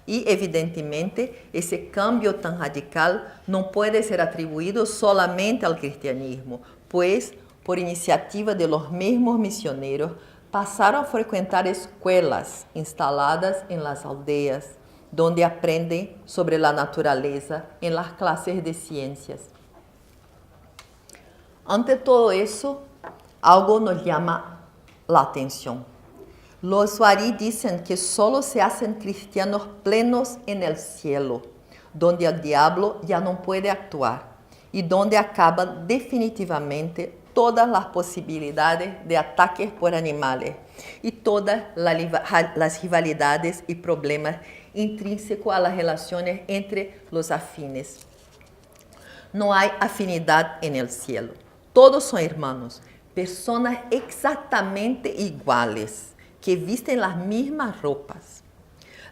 Y evidentemente ese cambio tan radical no puede ser atribuido solamente al cristianismo, pues por iniciativa de los mismos misioneros pasaron a frecuentar escuelas instaladas en las aldeas, donde aprenden sobre la naturaleza en las clases de ciencias. Ante todo eso, algo nos llama la atención. Los Wari dicen que solo se hacen cristianos plenos en el cielo, donde el diablo ya no puede actuar y donde acaban definitivamente todas las posibilidades de ataques por animales y todas las rivalidades y problemas intrínsecos a las relaciones entre los afines. No hay afinidad en el cielo. Todos son hermanos, personas exactamente iguales, que visten las mismas ropas.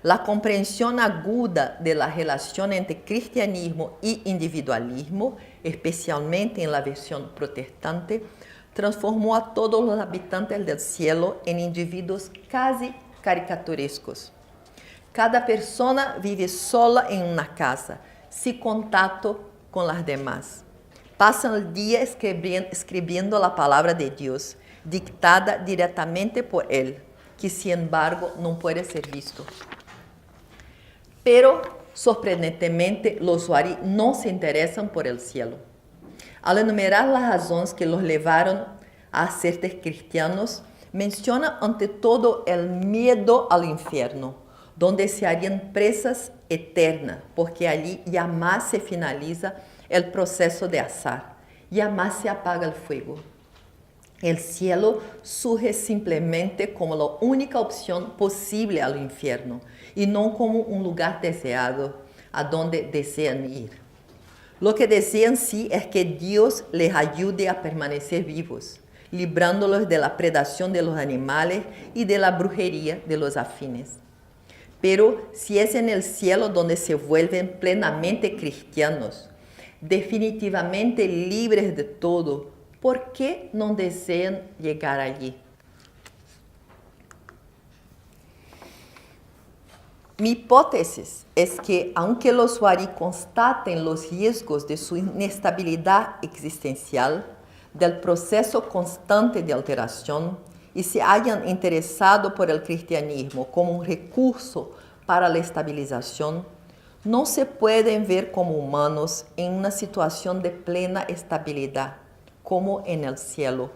La comprensión aguda de la relación entre cristianismo y individualismo, especialmente en la versión protestante, transformó a todos los habitantes del cielo en individuos casi caricaturescos. Cada persona vive sola en una casa, sin contacto con las demás. Pasan el día escribiendo la palabra de Dios, dictada directamente por Él, que sin embargo no puede ser visto. Pero Sorprendentemente, los Wari no se interesan por el cielo. Al enumerar las razones que los llevaron a ser cristianos, menciona ante todo el miedo al infierno, donde se harían presas eternas, porque allí jamás se finaliza el proceso de azar, jamás se apaga el fuego. El cielo surge simplemente como la única opción posible al infierno y no como un lugar deseado a donde desean ir. Lo que desean sí es que Dios les ayude a permanecer vivos, librándolos de la predación de los animales y de la brujería de los afines. Pero si es en el cielo donde se vuelven plenamente cristianos, definitivamente libres de todo, ¿por qué no desean llegar allí? Mi hipótesis es que, aunque los Wari constaten los riesgos de su inestabilidad existencial, del proceso constante de alteración, y se hayan interesado por el cristianismo como un recurso para la estabilización, no se pueden ver como humanos en una situación de plena estabilidad, como en el cielo.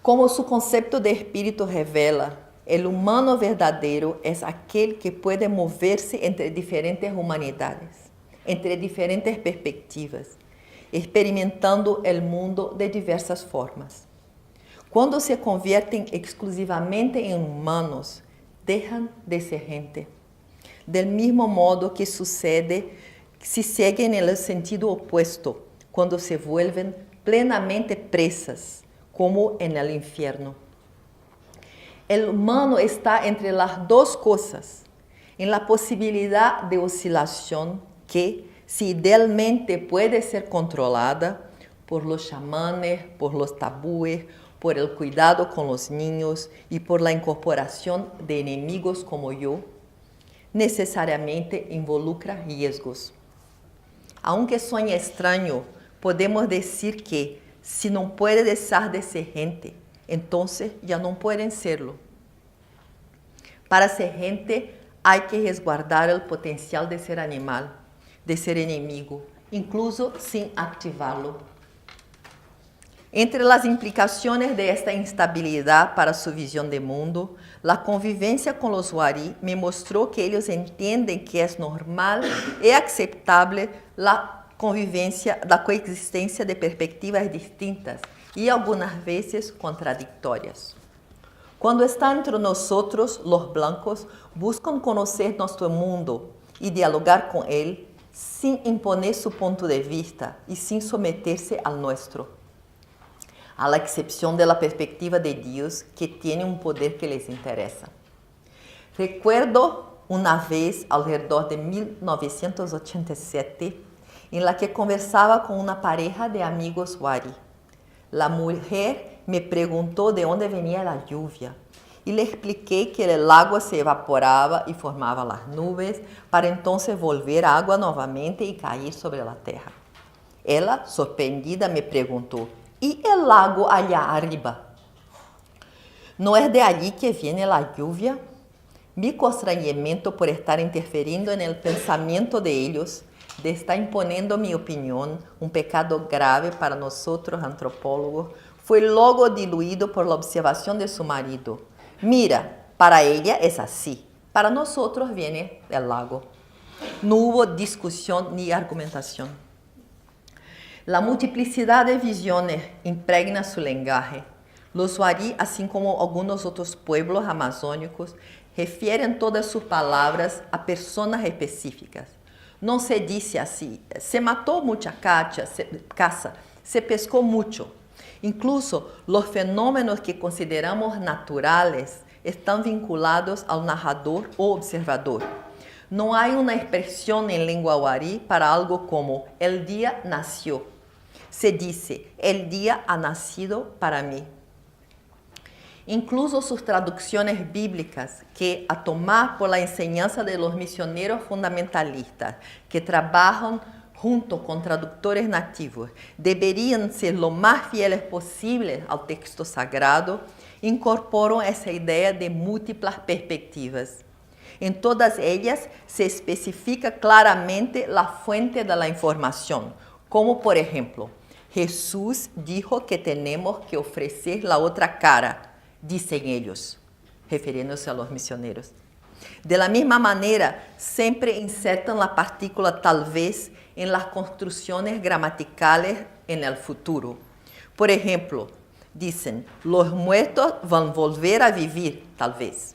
Como su concepto de espíritu revela, el humano verdadero es aquel que puede moverse entre diferentes humanidades, entre diferentes perspectivas, experimentando el mundo de diversas formas. Cuando se convierten exclusivamente en humanos, dejan de ser gente. Del mismo modo que sucede si siguen en el sentido opuesto, cuando se vuelven plenamente presas, como en el infierno. El humano está entre las dos cosas, en la posibilidad de oscilación que, si idealmente puede ser controlada por los chamanes, por los tabúes, por el cuidado con los niños y por la incorporación de enemigos como yo, necesariamente involucra riesgos. Aunque suene extraño, podemos decir que si no puede dejar de ser gente, entonces ya no pueden serlo. Para ser gente hay que resguardar el potencial de ser animal, de ser enemigo, incluso sin activarlo. Entre las implicaciones de esta instabilidad para su visión de mundo, la convivencia con los Wari me mostró que ellos entienden que es normal y aceptable la coexistencia de perspectivas distintas y algunas veces contradictorias. Cuando están entre nosotros, los blancos buscan conocer nuestro mundo y dialogar con él sin imponer su punto de vista y sin someterse al nuestro, a la excepción de la perspectiva de Dios, que tiene un poder que les interesa. Recuerdo una vez, alrededor de 1987, en la que conversaba con una pareja de amigos Wari. La mujer me preguntó de dónde venía la lluvia y le expliqué que el agua se evaporaba y formaba las nubes para entonces volver agua nuevamente y caer sobre la tierra. Ella, sorprendida, me preguntó: ¿y el lago allá arriba? ¿No es de allí que viene la lluvia? Mi constreñimiento por estar interfiriendo en el pensamiento de ellos, de estar imponiendo mi opinión, un pecado grave para nosotros antropólogos, fue luego diluido por la observación de su marido. Mira, para ella es así, para nosotros viene del lago. No hubo discusión ni argumentación. La multiplicidad de visiones impregna su lenguaje. Los Wari, así como algunos otros pueblos amazónicos, refieren todas sus palabras a personas específicas. No se dice así: se mató mucha caza, se pescó mucho. Incluso los fenómenos que consideramos naturales están vinculados al narrador o observador. No hay una expresión en lengua Wari para algo como el día nació. Se dice: el día ha nacido para mí. Incluso sus traducciones bíblicas, que a tomar por la enseñanza de los misioneros fundamentalistas que trabajan junto con traductores nativos, deberían ser lo más fieles posible al texto sagrado, incorporan esa idea de múltiples perspectivas. En todas ellas se especifica claramente la fuente de la información, como por ejemplo, Jesús dijo que tenemos que ofrecer la otra cara, dicen ellos, refiriéndose a los misioneros. De la misma manera, siempre insertan la partícula tal vez en las construcciones gramaticales en el futuro. Por ejemplo, dicen, los muertos van a volver a vivir, tal vez.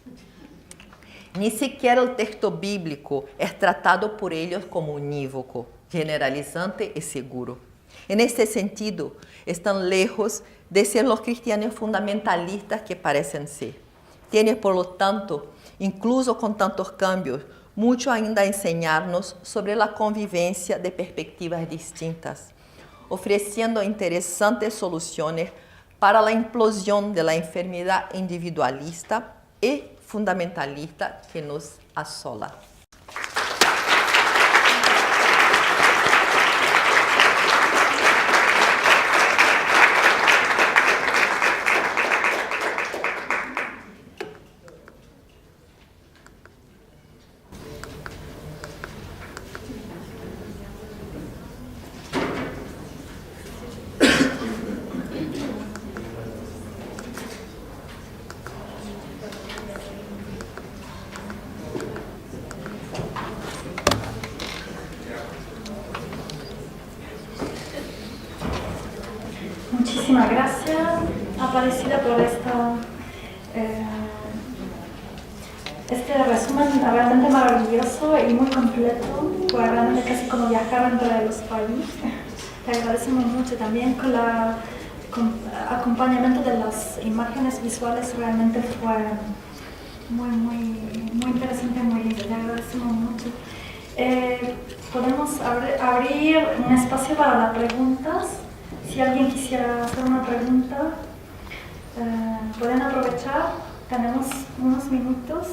Ni siquiera el texto bíblico es tratado por ellos como unívoco, generalizante y seguro. En este sentido, están lejos de ser los cristianos fundamentalistas que parecen ser. Tiene, por lo tanto, incluso con tantos cambios, mucho ainda a enseñarnos sobre la convivencia de perspectivas distintas, ofreciendo interesantes soluciones para la implosión de la enfermedad individualista y fundamentalista que nos asola. Muchísimas gracias, Aparecida, por este resumen realmente maravilloso y muy completo. Fue realmente casi como viajar entre los países. Te agradecemos mucho también con el acompañamiento de las imágenes visuales. Realmente fue muy interesante, muy lindo. Te agradecemos mucho. Podemos abrir un espacio para las preguntas. Si alguien quisiera hacer una pregunta, pueden aprovechar. Tenemos unos minutos.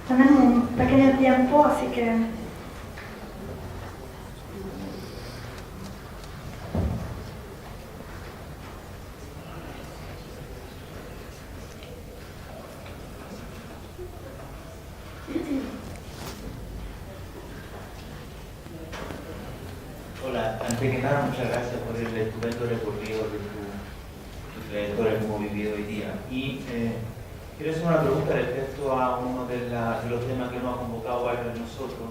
Tenemos un pequeño tiempo, así que... Hola, antes que nada, muchas gracias por el estupendo recorrido de tu trayectoria como vivido hoy día. Y quiero hacer una pregunta respecto a uno de los temas que nos ha convocado varios de nosotros,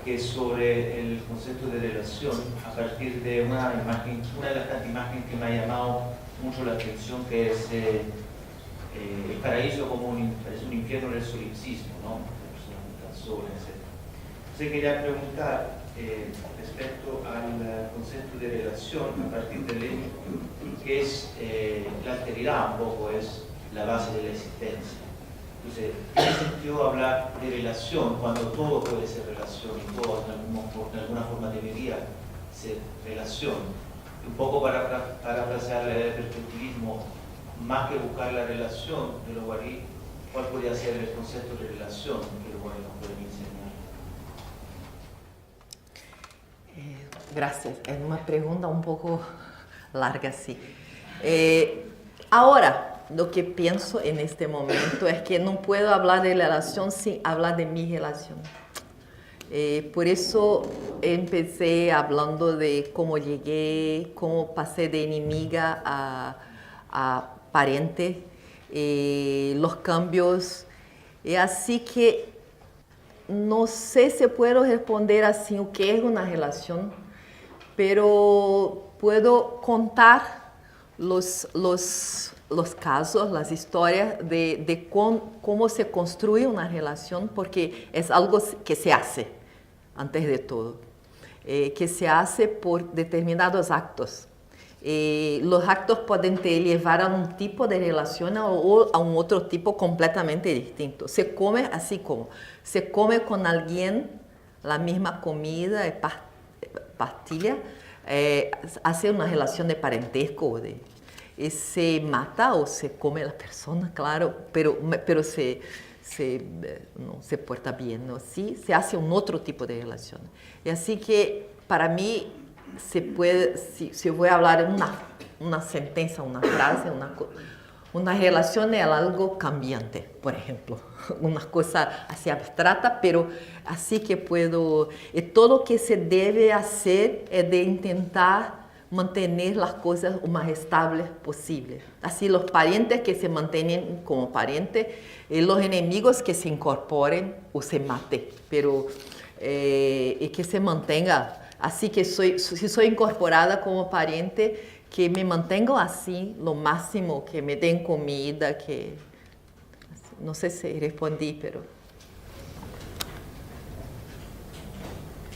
que es sobre el concepto de relación, a partir de una imagen, una de las tantas imágenes que me ha llamado mucho la atención, que es el paraíso como un infierno del solipsismo, ¿no? Etc. Entonces quería preguntar respecto al concepto de relación a partir del hecho que es la alteridad un poco, es la base de la existencia. Entonces, ¿tiene sentido hablar de relación cuando todo puede ser relación y todo de alguna forma debería ser relación? Un poco para parafrasear el perspectivismo, más que buscar la relación de los guarí, ¿cuál podría ser el concepto de relación que los guarí nos pueden enseñar? Gracias. Es una pregunta un poco larga, sí. Ahora, lo que pienso en este momento es que no puedo hablar de relación sin hablar de mi relación. Por eso empecé hablando de cómo llegué, cómo pasé de enemiga a pariente, los cambios. Así que no sé si puedo responder así o qué es una relación, pero puedo contar los casos, las historias de cómo se construye una relación, porque es algo que se hace antes de todo, que se hace por determinados actos. Los actos pueden te llevar a un tipo de relación o a un otro tipo completamente distinto. Se come así como se come con alguien la misma comida y pastilla, hace una relación de parentesco, y se mata o se come a la persona, claro, pero no se porta bien, ¿no? Sí, se hace un otro tipo de relación. Y así que para mí se puede, si voy a hablar una sentencia, una frase, Una relación es algo cambiante, por ejemplo, una cosa así abstracta, pero así que puedo, todo lo que se debe hacer es de intentar mantener las cosas lo más estables posible. Así los parientes que se mantienen como parientes, los enemigos que se incorporen o se maten, pero y que se mantenga. Así que si soy incorporada como pariente, que me mantengo así lo máximo, que me den comida, que... No sé si respondí, pero...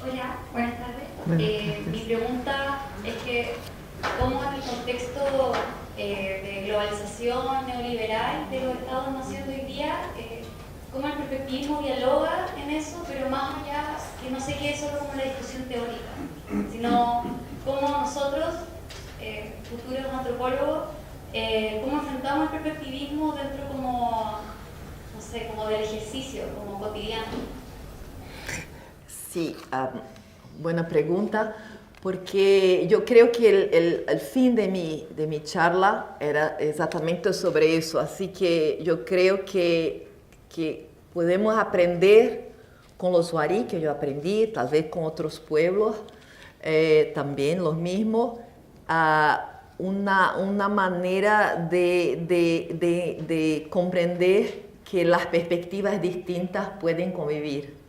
Hola, buenas tardes. Mi pregunta es que, ¿cómo en el contexto de globalización neoliberal de los Estados-nación de hoy día, cómo el perspectivismo dialoga en eso, pero más allá, que no se quede solo como la discusión teórica, sino cómo nosotros, futuros antropólogos, cómo enfrentamos el perspectivismo dentro como, no sé, como del ejercicio, como cotidiano? Sí, buena pregunta, porque yo creo que el fin de mi charla era exactamente sobre eso, así que yo creo que podemos aprender con los Wari, que yo aprendí, tal vez con otros pueblos, también los mismos, una manera de comprender que las perspectivas distintas pueden convivir.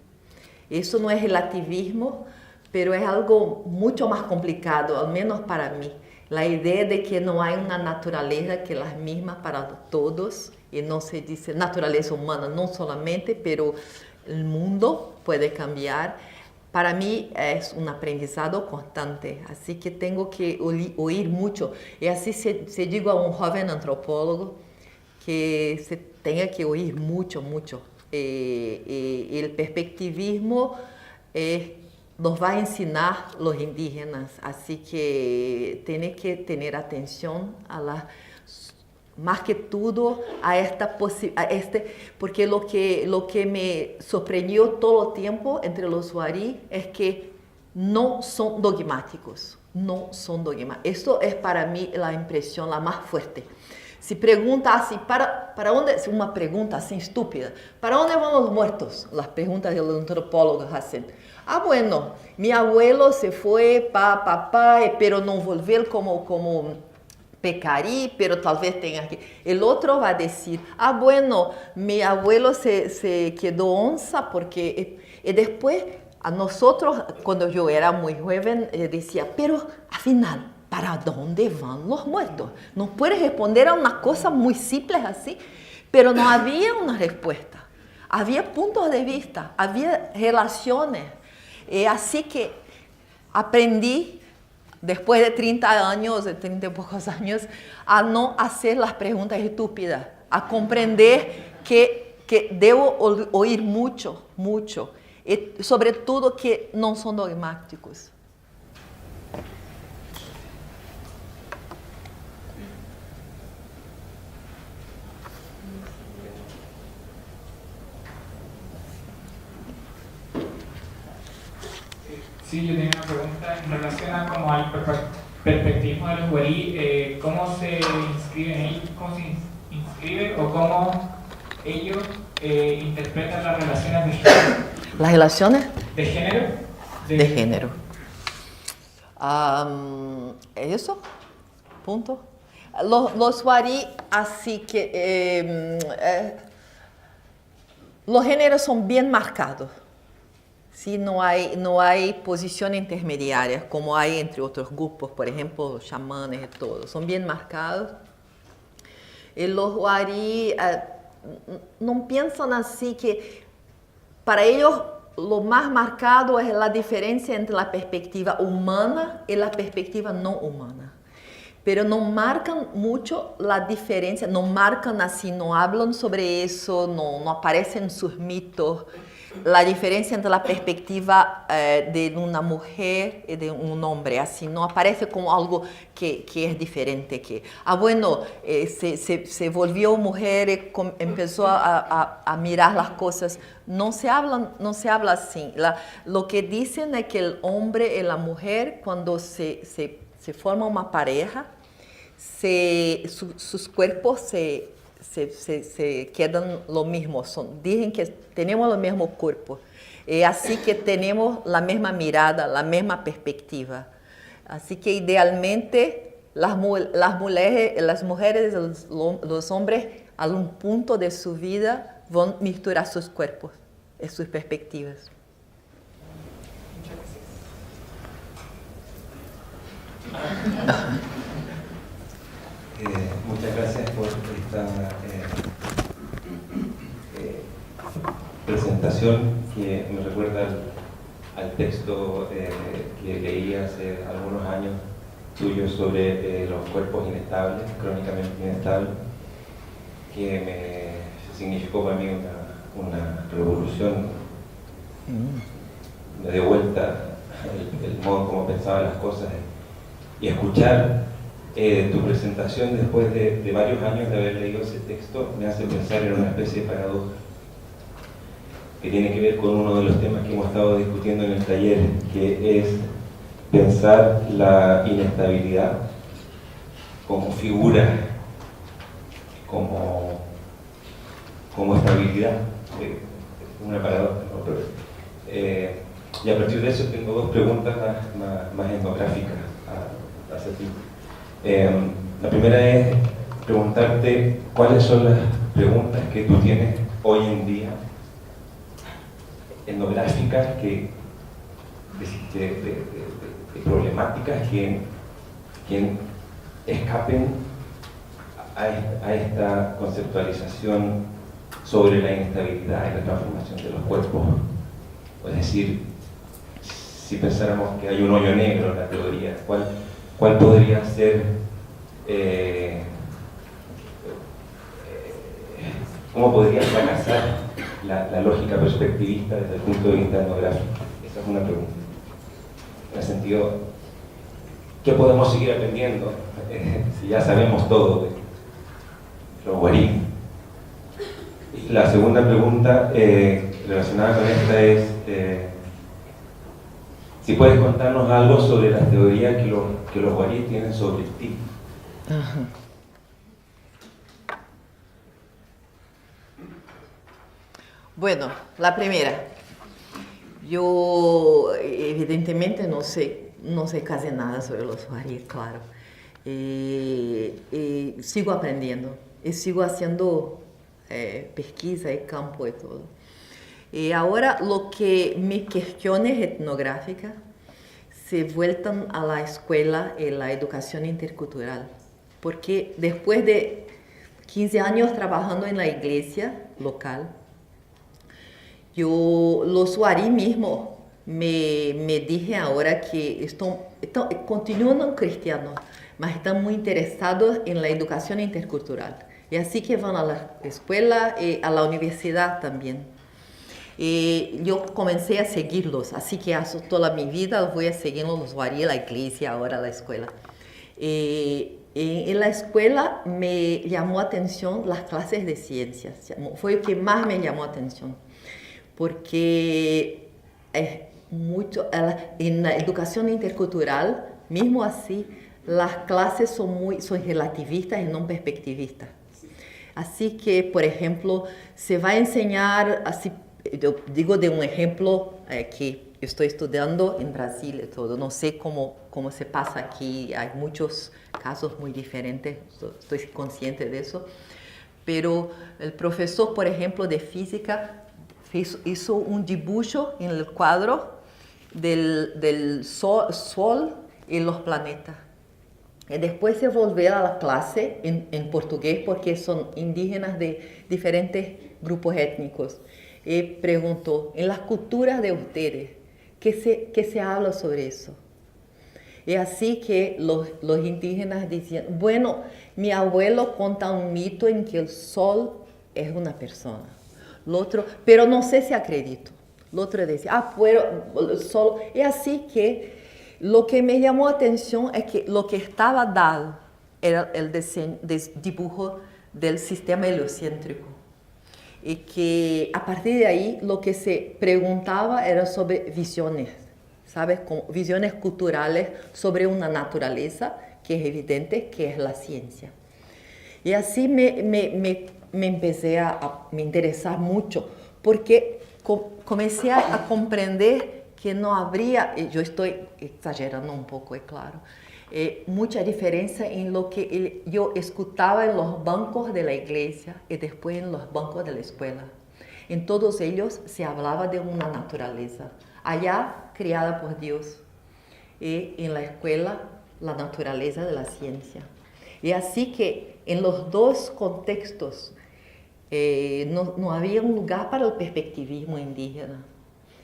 Eso no es relativismo, pero es algo mucho más complicado, al menos para mí. La idea de que no hay una naturaleza que es la misma para todos, y no se dice naturaleza humana, no solamente, pero el mundo puede cambiar. Para mí es un aprendizado constante, así que tengo que oír mucho. Y así se digo a un joven antropólogo que se tenga que oír mucho, mucho. El perspectivismo nos va a enseñar los indígenas, así que tiene que tener atención más que todo a porque lo que me sorprendió todo el tiempo entre los Wari es que no son dogmáticos, Eso es para mí la impresión la más fuerte. Se pregunta así, ¿para dónde? Una pregunta así estúpida. ¿Para dónde van los muertos? Las preguntas de los antropólogos hacen. Bueno, mi abuelo se fue pero no volvió como pecarí, pero tal vez tenga que... El otro va a decir, bueno, mi abuelo se quedó onza porque... Y después, a nosotros, cuando yo era muy joven, decía, pero al final... ¿Para dónde van los muertos? No puedes responder a una cosa muy simple así, pero no había una respuesta. Había puntos de vista, había relaciones. Así que aprendí, después de 30 años, de 30 y pocos años, a no hacer las preguntas estúpidas, a comprender que debo oír mucho, y sobre todo que no son dogmáticos. Sí, yo tenía una pregunta en relación a como al perspectivismo de los Wari, ¿cómo se inscribe o cómo ellos interpretan las relaciones de género? ¿Las relaciones? ¿De género? De género. ¿Eso? Punto. Los Wari, así que los géneros son bien marcados. Sí, no hay posición intermediaria como hay entre otros grupos, por ejemplo, los chamanes y todo. Son bien marcados. Y los Wari no piensan así que para ellos lo más marcado es la diferencia entre la perspectiva humana y la perspectiva no humana. Pero no marcan mucho la diferencia, no marcan así, no hablan sobre eso, no aparecen sus mitos. La diferencia entre la perspectiva de una mujer y de un hombre, así no aparece como algo que es diferente. Se volvió mujer y empezó a mirar las cosas. No se habla así. Lo que dicen es que el hombre y la mujer, cuando se forma una pareja, sus cuerpos se quedan lo mismo. Dicen que tenemos el mismo cuerpo. Así que tenemos la misma mirada, la misma perspectiva. Así que idealmente las mujeres y los hombres a un punto de su vida van a misturar sus cuerpos y sus perspectivas. Muchas gracias por esta presentación que me recuerda al texto que leí hace algunos años tuyo sobre los cuerpos inestables, crónicamente inestables, que significó para mí una revolución. Me dio vuelta el modo como pensaba las cosas, y escuchar tu presentación después de varios años de haber leído ese texto me hace pensar en una especie de paradoja que tiene que ver con uno de los temas que hemos estado discutiendo en el taller, que es pensar la inestabilidad como figura, como estabilidad. Una paradoja, ¿no? Pero, y a partir de eso tengo dos preguntas más etnográficas hacia ti. La primera es preguntarte cuáles son las preguntas que tú tienes hoy en día etnográficas de problemáticas que escapen a esta conceptualización sobre la inestabilidad y la transformación de los cuerpos. Es decir, si pensáramos que hay un hoyo negro en la teoría, ¿cuál podría ser, cómo podría fracasar la lógica perspectivista desde el punto de vista etnográfico? Esa es una pregunta. En el sentido, ¿qué podemos seguir aprendiendo si ya sabemos todo de los guarí? Y la segunda pregunta relacionada con esta es si puedes contarnos algo sobre las teorías que los guarí tienen sobre ti. Bueno, la primera. Yo evidentemente no sé casi nada sobre los guarí, claro. Sigo aprendiendo y sigo haciendo pesquisa y campo y todo. Y ahora lo que mis cuestiones etnográficas se vuelven a la escuela y la educación intercultural. Porque después de 15 años trabajando en la iglesia local, los guarí mismos me dije ahora que continúan cristianos, mas están muy interesados en la educación intercultural. Y así que van a la escuela y a la universidad también. Y yo comencé a seguirlos, así que toda mi vida voy a seguir los guarí, la iglesia, ahora la escuela. En la escuela me llamó atención las clases de ciencias, fue lo que más me llamó atención, porque en la educación intercultural, mismo así, las clases son relativistas y no perspectivistas. Así que, por ejemplo, se va a enseñar, así, yo digo de un ejemplo que estoy estudiando en Brasil y todo, no sé cómo se pasa aquí, hay muchos casos muy diferentes, estoy consciente de eso, pero el profesor, por ejemplo, de física hizo un dibujo en el cuadro del sol y los planetas. Y después se volvió a la clase en portugués porque son indígenas de diferentes grupos étnicos. Y preguntó, en las culturas de ustedes, ¿qué se habla sobre eso? Y así que los indígenas decían, bueno, mi abuelo cuenta un mito en que el sol es una persona. El otro, pero no sé si acredito. El otro decía, pero el sol. Y así que lo que me llamó la atención es que lo que estaba dado era el dibujo del sistema heliocéntrico. Y que a partir de ahí lo que se preguntaba era sobre visiones, ¿sabes? Visiones culturales sobre una naturaleza que es evidente que es la ciencia. Y así me empecé a me interesar mucho, porque comencé a comprender que no habría, yo estoy exagerando un poco, es claro, mucha diferencia en lo que yo escuchaba en los bancos de la iglesia y después en los bancos de la escuela. En todos ellos se hablaba de una naturaleza, allá creada por Dios, y en la escuela la naturaleza de la ciencia. Y así que en los dos contextos no había un lugar para el perspectivismo indígena.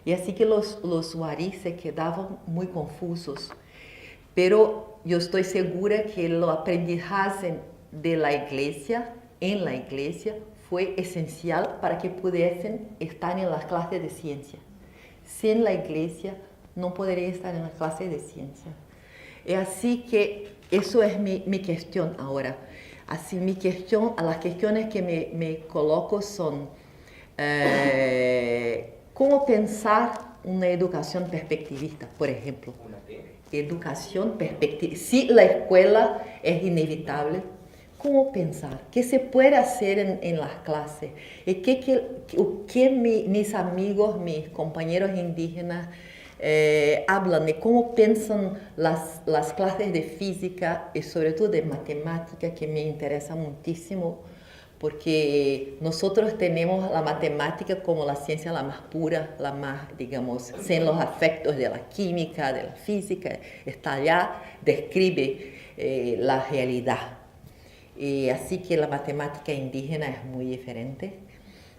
Y así que los huarí se quedaban muy confusos. Pero yo estoy segura que el aprendizaje de la iglesia, en la iglesia, fue esencial para que pudiesen estar en las clases de ciencia. Sin la iglesia no podría estar en las clases de ciencia. Y así que eso es mi cuestión ahora. Así mi cuestión, las cuestiones que me coloco son cómo pensar una educación perspectivista, por ejemplo. Educación perspectivista. Si la escuela es inevitable, ¿cómo pensar? ¿Qué se puede hacer en las clases? ¿Y qué mis amigos, mis compañeros indígenas hablan de cómo piensan las clases de física y sobre todo de matemática, que me interesa muchísimo, porque nosotros tenemos la matemática como la ciencia la más pura, la más, digamos, sin los afectos de la química, de la física, está allá, describe la realidad. Y así que la matemática indígena es muy diferente.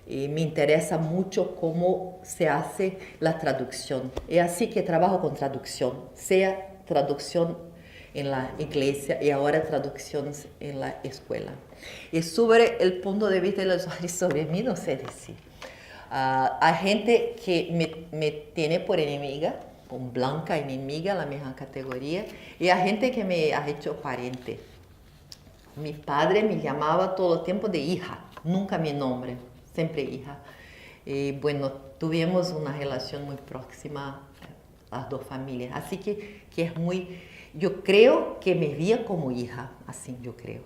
Y me interesa mucho cómo se hace la traducción. Y así que trabajo con traducción, sea traducción en la iglesia y ahora traducciones en la escuela. Y sobre el punto de vista de los usuarios sobre mí, no sé decir. Hay gente que me tiene por enemiga, con blanca enemiga, la misma categoría, y hay gente que me ha hecho pariente. Mi padre me llamaba todo el tiempo de hija, nunca mi nombre, siempre hija. Y bueno, tuvimos una relación muy próxima, las dos familias. Así que es muy, yo creo que me veía como hija, así yo creo.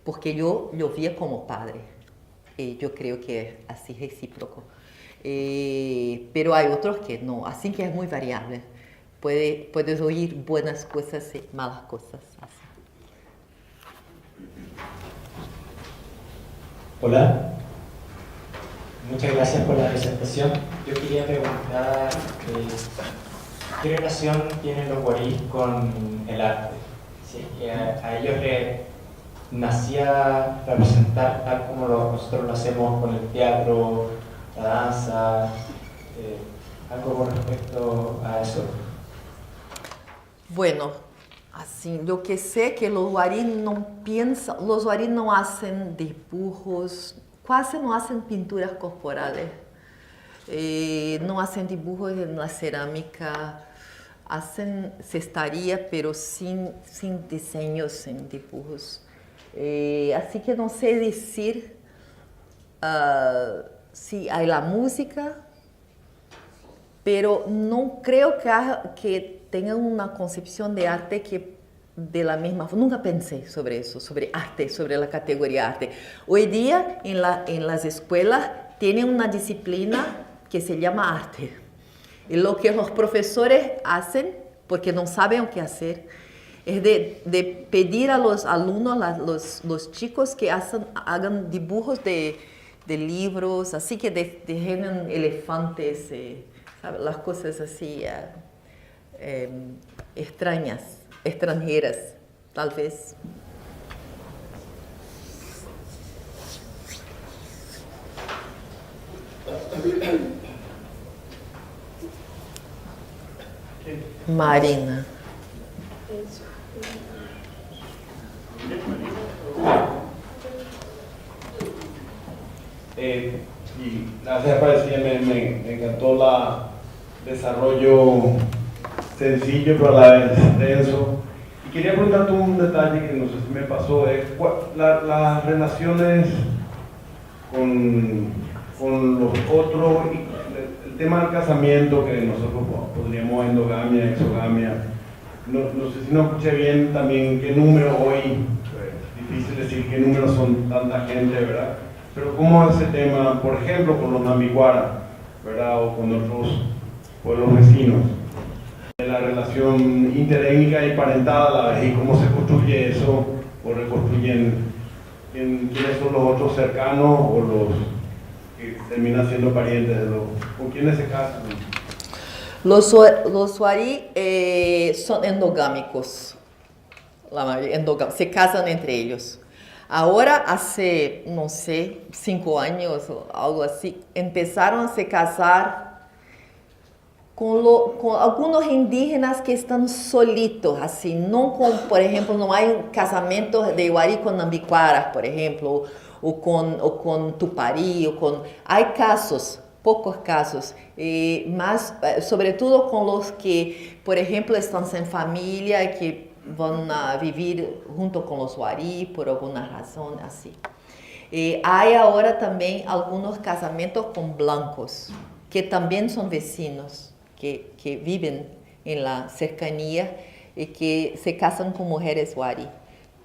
Porque yo lo veía como padre. Y yo creo que es así recíproco. Pero hay otros que no, así que es muy variable. Puedes oír buenas cosas y malas cosas. Así. Hola, muchas gracias por la presentación. Yo quería preguntar qué relación tienen los guaríes con el arte. ¿Sí? A ellos les nacía representar tal como nosotros lo hacemos con el teatro, la danza, algo con respecto a eso. Bueno, así, yo que sé que los guarí no piensan, los guarí no hacen dibujos, casi no hacen pinturas corporales, no hacen dibujos en la cerámica, hacen cestaría, pero sin diseños, sin dibujos. Así que no sé decir si hay la música, pero no creo que tengan una concepción de arte que de la misma forma. Nunca pensé sobre eso, sobre arte, sobre la categoría arte. Hoy día en las escuelas tienen una disciplina que se llama arte. Y lo que los profesores hacen, porque no saben qué hacer, es de pedir a los alumnos, los chicos que hagan dibujos de libros, así que diseñan elefantes, ¿sabes? Las cosas así extranjeras, tal vez. Marina. Y gracias por decirme, me encantó el desarrollo sencillo pero a la vez denso. Y quería preguntarte un detalle que no sé si me pasó, las relaciones con los otros, el tema del casamiento que nosotros podríamos endogamia, exogamia, no sé si no escuché bien también qué número hoy, difícil decir qué números son tanta gente, ¿verdad? Pero cómo ese tema, por ejemplo, con los Nambiquara, ¿verdad? O con otros pueblos vecinos, de la relación interétnica y parental a la vez, y cómo se construye eso, o reconstruyen quiénes son los otros cercanos o los que terminan siendo parientes de los, con quiénes se casan. Los Wari son endogámicos, la mayoría se casan entre ellos. Ahora, hace, no sé, 5 años o algo así, empezaron a se casar con algunos indígenas que están solitos, así, no con, por ejemplo, no hay un casamiento de Wari con Nambiquara, por ejemplo, o con Tupari, hay casos, pocos casos, más, sobre todo con los que, por ejemplo, están sin familia, que van a vivir junto con los Wari por alguna razón, así. Hay ahora también algunos casamientos con blancos, que también son vecinos, que viven en la cercanía y que se casan con mujeres Wari.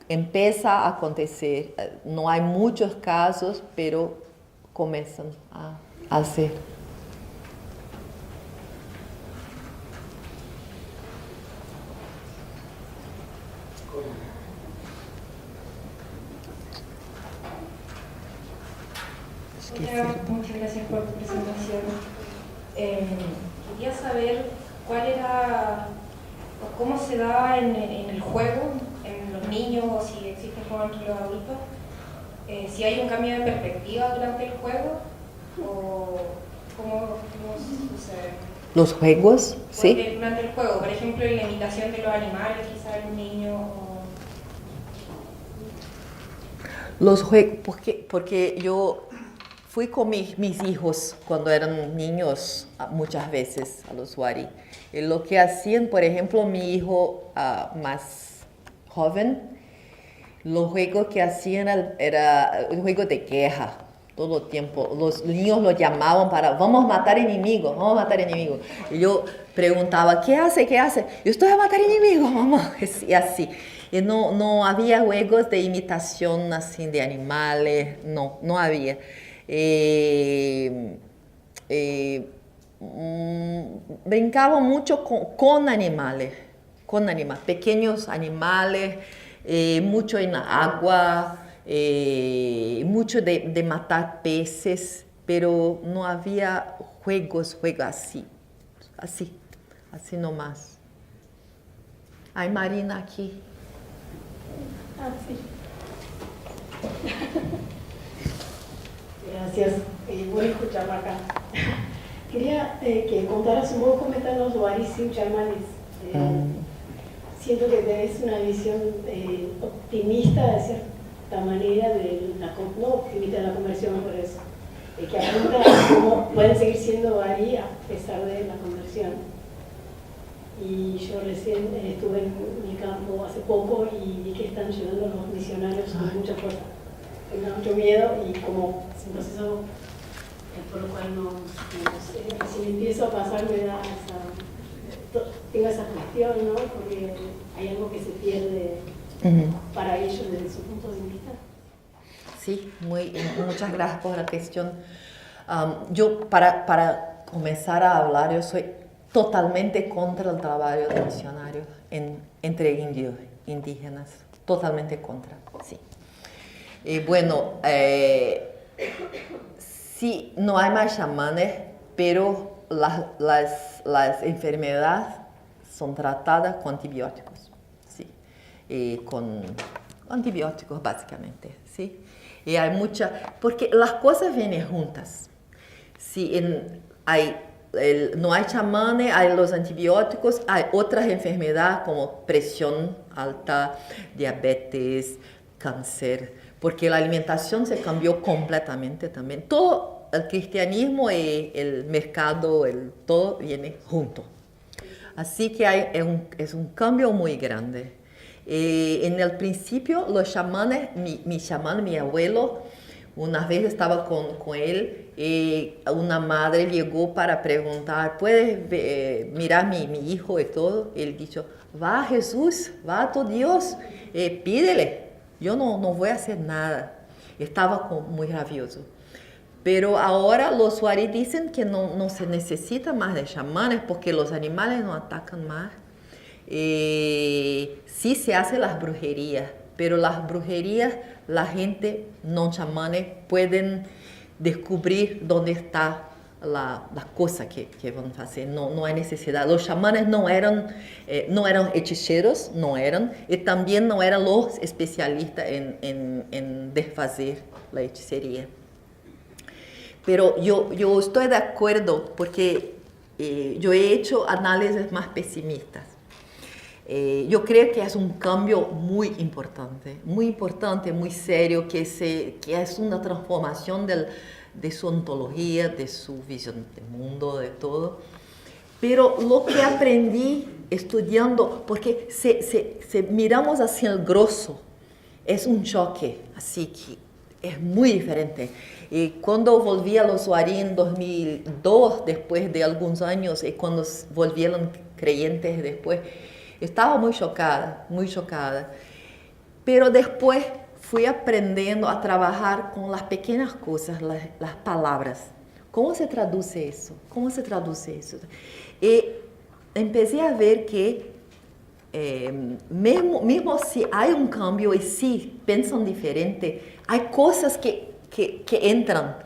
Empieza a acontecer, no hay muchos casos, pero comienzan a hacer. Muchas gracias por tu presentación. Quería saber cuál era, o cómo se da en el juego, en los niños, o si existe juego entre los adultos, si hay un cambio de perspectiva durante el juego, o cómo sucede. ¿Los juegos? Sí. Durante el juego, por ejemplo, en la imitación de los animales, quizás en un niño, Los juegos, porque yo fui con mis hijos cuando eran niños muchas veces a los Wari. Y lo que hacían, por ejemplo, mi hijo más joven, los juegos que hacían era un juego de guerra todo el tiempo. Los niños lo llamaban para, vamos a matar enemigos. Y yo preguntaba, ¿qué hace? Yo estoy a matar enemigos, mamá. Y así. Y no había juegos de imitación así de animales, no había. Brincaba mucho con animales, pequeños animales, mucho en la agua, mucho de matar peces, pero no había juegos así nomás. Hay Marina aquí. Ah, sí. Gracias, voy a escucharme acá. Quería que contaras un poco cómo están los Wari sin chamanes. Siento que tenés una visión optimista de cierta manera, no optimista de la conversión, por eso, que apunta a cómo pueden seguir siendo Wari a pesar de la conversión. Y yo recién estuve en mi campo hace poco y vi que están llegando los misionarios con mucha fuerza. Me da mucho miedo y como es un proceso por lo cual no sé, si me empiezo a pasar me da tengo esa cuestión, ¿no? Porque hay algo que se pierde para ellos desde su punto de vista. Sí, muchas gracias por la cuestión. Yo para comenzar a hablar, yo soy totalmente contra el trabajo de misionarios entre indígenas, totalmente contra, sí. Bueno, sí, no hay más chamanes, pero las enfermedades son tratadas con antibióticos, sí, con antibióticos básicamente, sí. Y hay porque las cosas vienen juntas, sí, no hay chamanes, hay los antibióticos, hay otras enfermedades como presión alta, diabetes, cáncer, porque la alimentación se cambió completamente también. Todo el cristianismo y el mercado, todo viene junto. Así que es un cambio muy grande. En el principio, los chamanes, mi chamán, mi abuelo, Una vez estaba con él y una madre llegó para preguntar, ¿puedes mirar mi hijo y todo? Él dijo, va Jesús, va a tu Dios, pídele, yo no voy a hacer nada. Estaba muy rabioso. Pero ahora los Wari dicen que no se necesita más de chamanes porque los animales no atacan más. Sí se hacen las brujerías, pero las brujerías la gente no chamanes pueden descubrir dónde está la cosa que van a hacer. No hay necesidad. Los chamanes no eran hechiceros, y también no eran los especialistas en deshacer la hechicería. Pero yo estoy de acuerdo porque yo he hecho análisis más pesimistas. Yo creo que es un cambio muy importante, muy serio, que es una transformación de su ontología, de su visión del mundo, de todo. Pero lo que aprendí estudiando, porque si miramos hacia el grosso, es un choque, así que es muy diferente. Y cuando volví a los Wari en 2002, después de algunos años, y cuando volvieron creyentes después, estaba muy chocada. Pero después fui aprendiendo a trabajar con las pequeñas cosas, las palabras. ¿Cómo se traduce eso? Y empecé a ver que mismo si hay un cambio y si piensan diferente, hay cosas que entran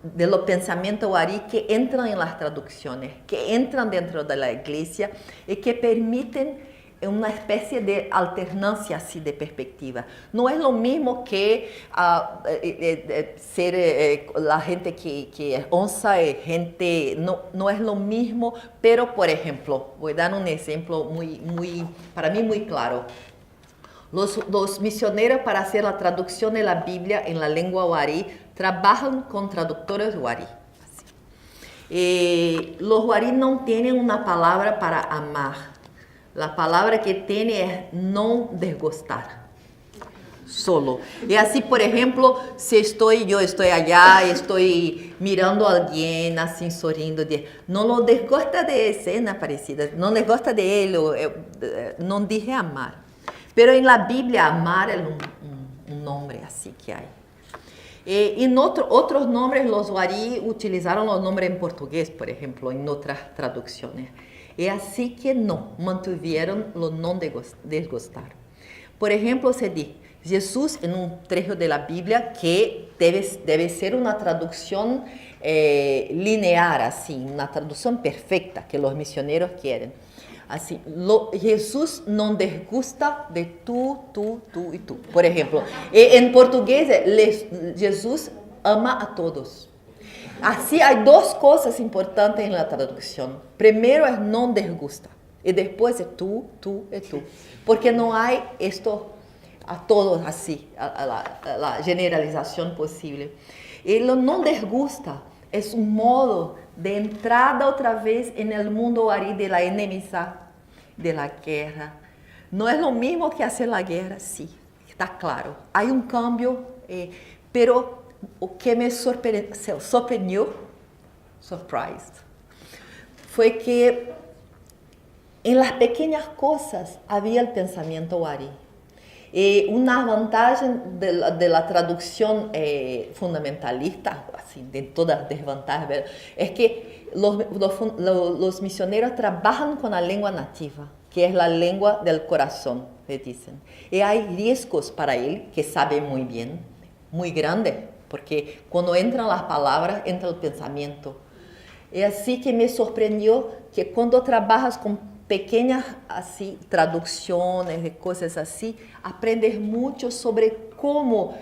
de los pensamientos Wari, que entran en las traducciones, que entran dentro de la iglesia y que permiten una especie de alternancia así de perspectiva. No es lo mismo que ser la gente que es onza, gente, no es lo mismo, pero por ejemplo, voy a dar un ejemplo para mí muy claro. Los misioneros para hacer la traducción de la Biblia en la lengua Wari trabajan con traductores Wari. Los Wari no tienen una palabra para amar. La palabra que tiene es no desgustar. Solo. Y así, por ejemplo, si yo estoy allá, estoy mirando a alguien así, sonriendo, no lo desgusta de escena parecida, no desgusta de él, no dije amar. Pero en la Biblia, amar es un nombre así que hay. En otros nombres, los Wari utilizaron los nombres en portugués, por ejemplo, en otras traducciones. Y así que no, mantuvieron lo no desgustar. Por ejemplo, se dice Jesús en un trecho de la Biblia que debe ser una traducción lineal, así, una traducción perfecta que los misioneros quieren. Así, Jesús no desgusta de tú y tú. Por ejemplo, en portugués, Jesús ama a todos. Así hay dos cosas importantes en la traducción. Primero es no desgusta y después es tú y tú. Porque no hay esto a todos así, a la generalización posible. Y lo no desgusta es un modo de entrada otra vez en el mundo Wari de la enemistad, de la guerra. No es lo mismo que hacer la guerra, sí, está claro. Hay un cambio, pero o que me sorprendió, fue que en las pequeñas cosas había el pensamiento Wari. Una ventaja de la traducción fundamentalista, así, de todas las desventajas, es que los misioneros trabajan con la lengua nativa, que es la lengua del corazón, le dicen. Y hay riesgos para él, que sabe muy bien, muy grandes, porque cuando entran las palabras, entra el pensamiento. Y así que me sorprendió que cuando trabajas con pequeñas así, traducciones de cosas así, aprendes mucho sobre cómo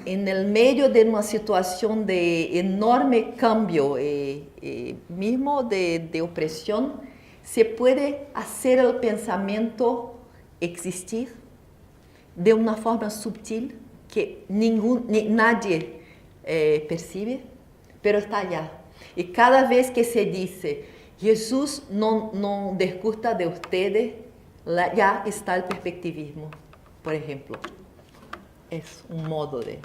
en el medio de una situación de enorme cambio, mismo de opresión, se puede hacer el pensamiento existir de una forma sutil que nadie percibe, pero está allá. Y cada vez que se dice Jesús no desgusta de ustedes, ya está el perspectivismo, por ejemplo. Es un modo de...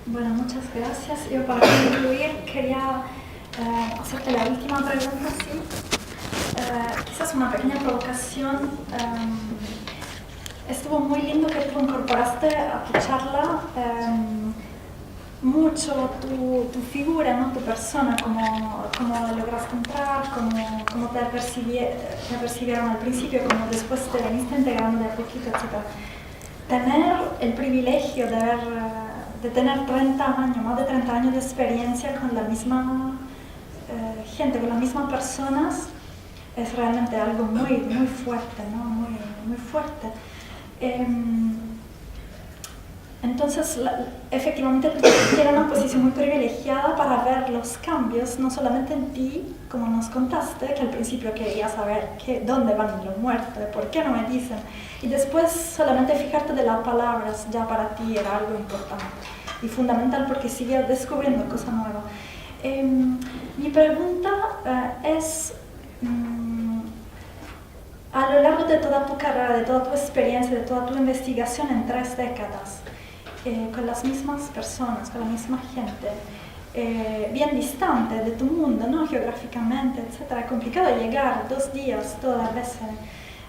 Bueno, muchas gracias. Yo para concluir quería hacerte la última pregunta, sí. Quizás una pequeña provocación. Estuvo muy lindo que tú incorporaste a tu charla mucho tu figura, ¿no? Tu persona, cómo lograste entrar, cómo te percibieron al principio, cómo después te veniste integrando de a poquito, etc. Tener el privilegio de tener 30 años, más de 30 años de experiencia con la misma gente, con las mismas personas, es realmente algo muy, muy fuerte, ¿no? Muy, muy fuerte. Entonces, efectivamente, tú tienes una posición muy privilegiada para ver los cambios, no solamente en ti, como nos contaste, que al principio querías saber dónde van los muertos, por qué no me dicen, y después solamente fijarte de las palabras ya para ti era algo importante y fundamental porque sigues descubriendo cosas nuevas. Mi pregunta es, a lo largo de toda tu carrera, de toda tu experiencia, de toda tu investigación en 3 décadas, con las mismas personas, con la misma gente, bien distante de tu mundo, ¿no? Geográficamente, etc. Es complicado llegar 2 días todas las veces.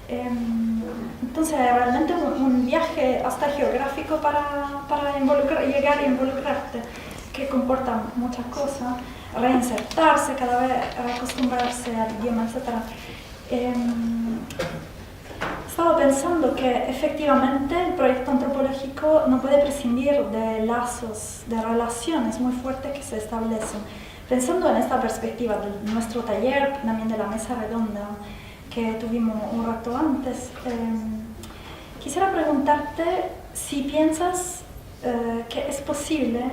Entonces, realmente un viaje hasta geográfico para llegar y involucrarte, que comporta muchas cosas, reinsertarse cada vez, acostumbrarse al idioma, etc. Estaba pensando que efectivamente el proyecto antropológico no puede prescindir de lazos, de relaciones muy fuertes que se establecen. Pensando en esta perspectiva de nuestro taller, también de la mesa redonda que tuvimos un rato antes, quisiera preguntarte si piensas que es posible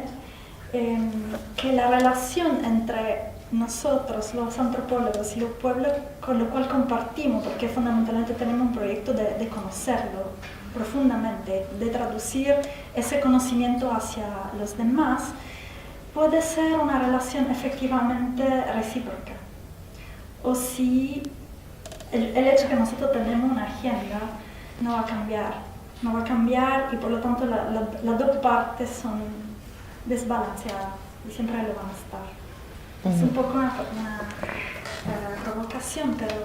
que la relación entre nosotros, los antropólogos y los pueblos con los cuales compartimos, porque fundamentalmente tenemos un proyecto de conocerlo profundamente, de traducir ese conocimiento hacia los demás, puede ser una relación efectivamente recíproca. O si el hecho que nosotros tenemos una agenda no va a cambiar y por lo tanto las 2 partes son desbalanceadas y siempre lo van a estar. Es un poco una provocación, pero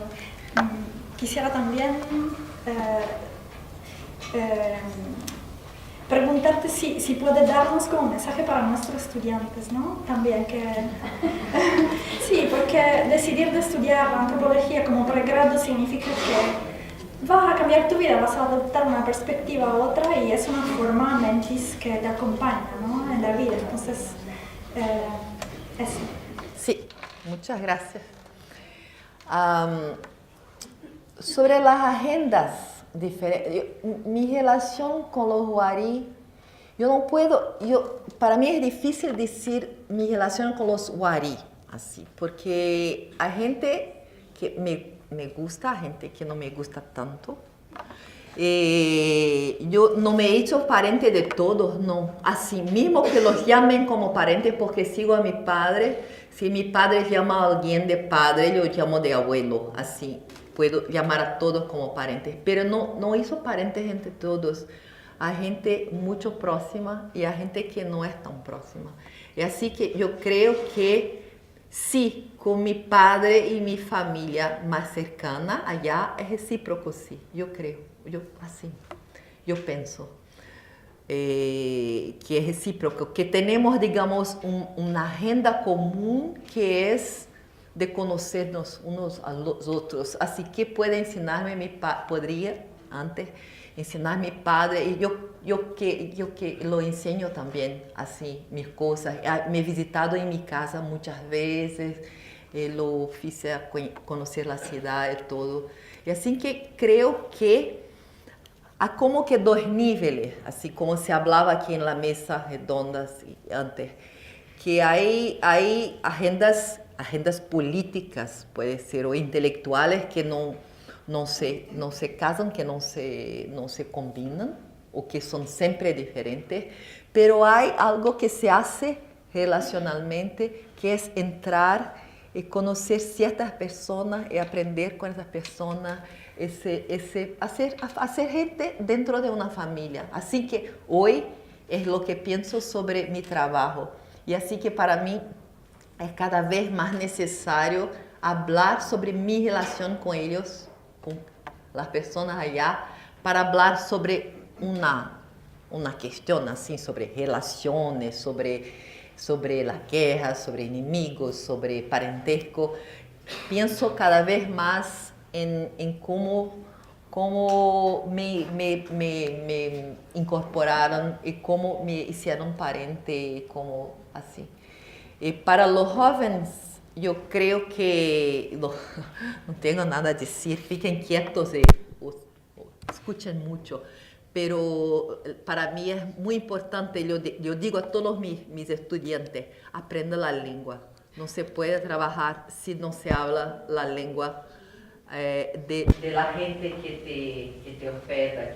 quisiera también preguntarte si puede darnos como un mensaje para nuestros estudiantes, ¿no? También que... sí, porque decidir de estudiar la antropología como pregrado significa que vas a cambiar tu vida, vas a adoptar una perspectiva u otra y es una forma mentis que te acompaña, ¿no? En la vida. Entonces, eso. Sí, muchas gracias. Sobre las agendas diferentes, mi relación con los Wari, para mí es difícil decir mi relación con los Wari, así, porque hay gente que me gusta, hay gente que no me gusta tanto. Yo no me he hecho parente de todos, no. Así mismo que los llamen como parente porque sigo a mi padre. Si mi padre llama a alguien de padre, yo llamo de abuelo. Así puedo llamar a todos como parentes. Pero no hizo parentes entre todos. Hay gente mucho próxima y hay gente que no es tan próxima. Y así que yo creo que sí, con mi padre y mi familia más cercana, allá es recíproco, sí, yo creo. Yo pienso que es recíproco, que tenemos, digamos, una agenda común que es de conocernos unos a los otros. Así que puede enseñarme podría antes enseñar mi padre y yo que lo enseño también así mis cosas. Me he visitado en mi casa muchas veces, lo hice a conocer la ciudad y todo. Y así que creo que há como que 2 níveis, assim como se falava aqui na mesa redonda antes, que há agendas políticas, pode ser, ou intelectuais que não se casam, que não se combinam, ou que são sempre diferentes, pero há algo que se hace relacionalmente, que é entrar e conhecer certas pessoas e aprender com essas pessoas, hacer gente dentro de una familia. Así que hoy es lo que pienso sobre mi trabajo. Y así que para mí es cada vez más necesario hablar sobre mi relación con ellos, con las personas allá, para hablar sobre una cuestión así, sobre relaciones, sobre las guerras, sobre inimigos, sobre parentesco. Pienso cada vez más en cómo me incorporaron y cómo me hicieron parente, como así. Para los jóvenes, yo creo que no tengo nada a decir, fiquen quietos y escuchen mucho. Pero para mí es muy importante, yo digo a todos mis estudiantes, aprendan la lengua. No se puede trabajar si no se habla la lengua de la gente que te oferta,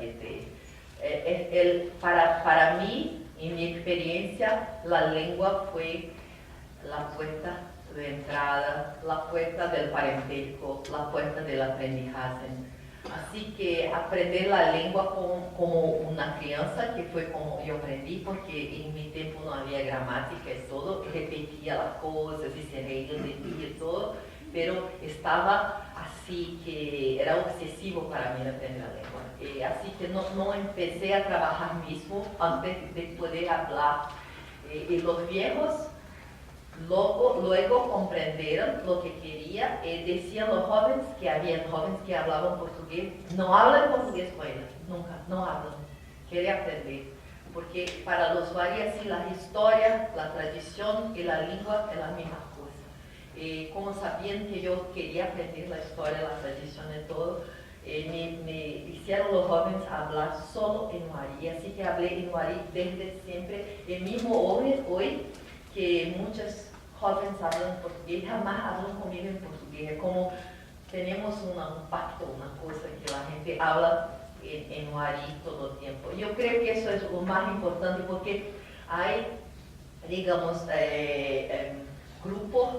para mí, en mi experiencia, la lengua fue la puerta de entrada, la puerta del parentesco, la puerta del aprendizaje. Así que aprender la lengua como una crianza, que fue como yo aprendí, porque en mi tiempo no había gramática y todo, repetía las cosas y se reía de mí y todo, pero estaba así que era obsesivo para mí aprender la lengua. Así que no empecé a trabajar mismo antes de poder hablar. Y los viejos luego comprendieron lo que quería y decían los jóvenes, que habían jóvenes que hablaban portugués, no hablan portugués con ellos, nunca, no hablan, quieren aprender. Porque para los varios la historia, la tradición y la lengua es la misma cosa. Como sabían que yo quería aprender la historia, la tradición y todo, me hicieron los jóvenes hablar solo en Huari, así que hablé en Huari desde siempre. Y mismo hoy que muchos jóvenes hablan portugués, jamás hablan conmigo en portugués. Es como tenemos un pacto, una cosa que la gente habla en Huari todo el tiempo. Yo creo que eso es lo más importante porque hay, digamos, grupos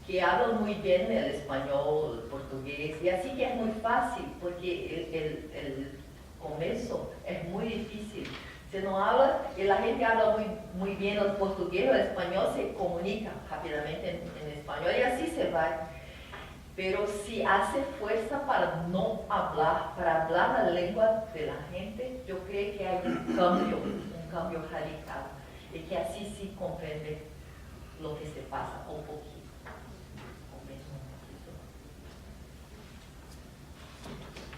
que hablan muy bien el español, el portugués, y así que es muy fácil porque el comienzo es muy difícil. Si no habla, y la gente habla muy bien el portugués o el español, se comunica rápidamente en español y así se va. Pero si hace fuerza para no hablar, para hablar la lengua de la gente, yo creo que hay un cambio radical y que así sí comprende lo que se pasa un poquito.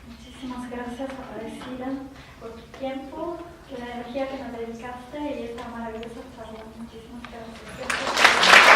Muchísimas gracias, Aparecida, por tu tiempo, la energía que nos dedicaste y esta maravillosa charla. Muchísimas gracias.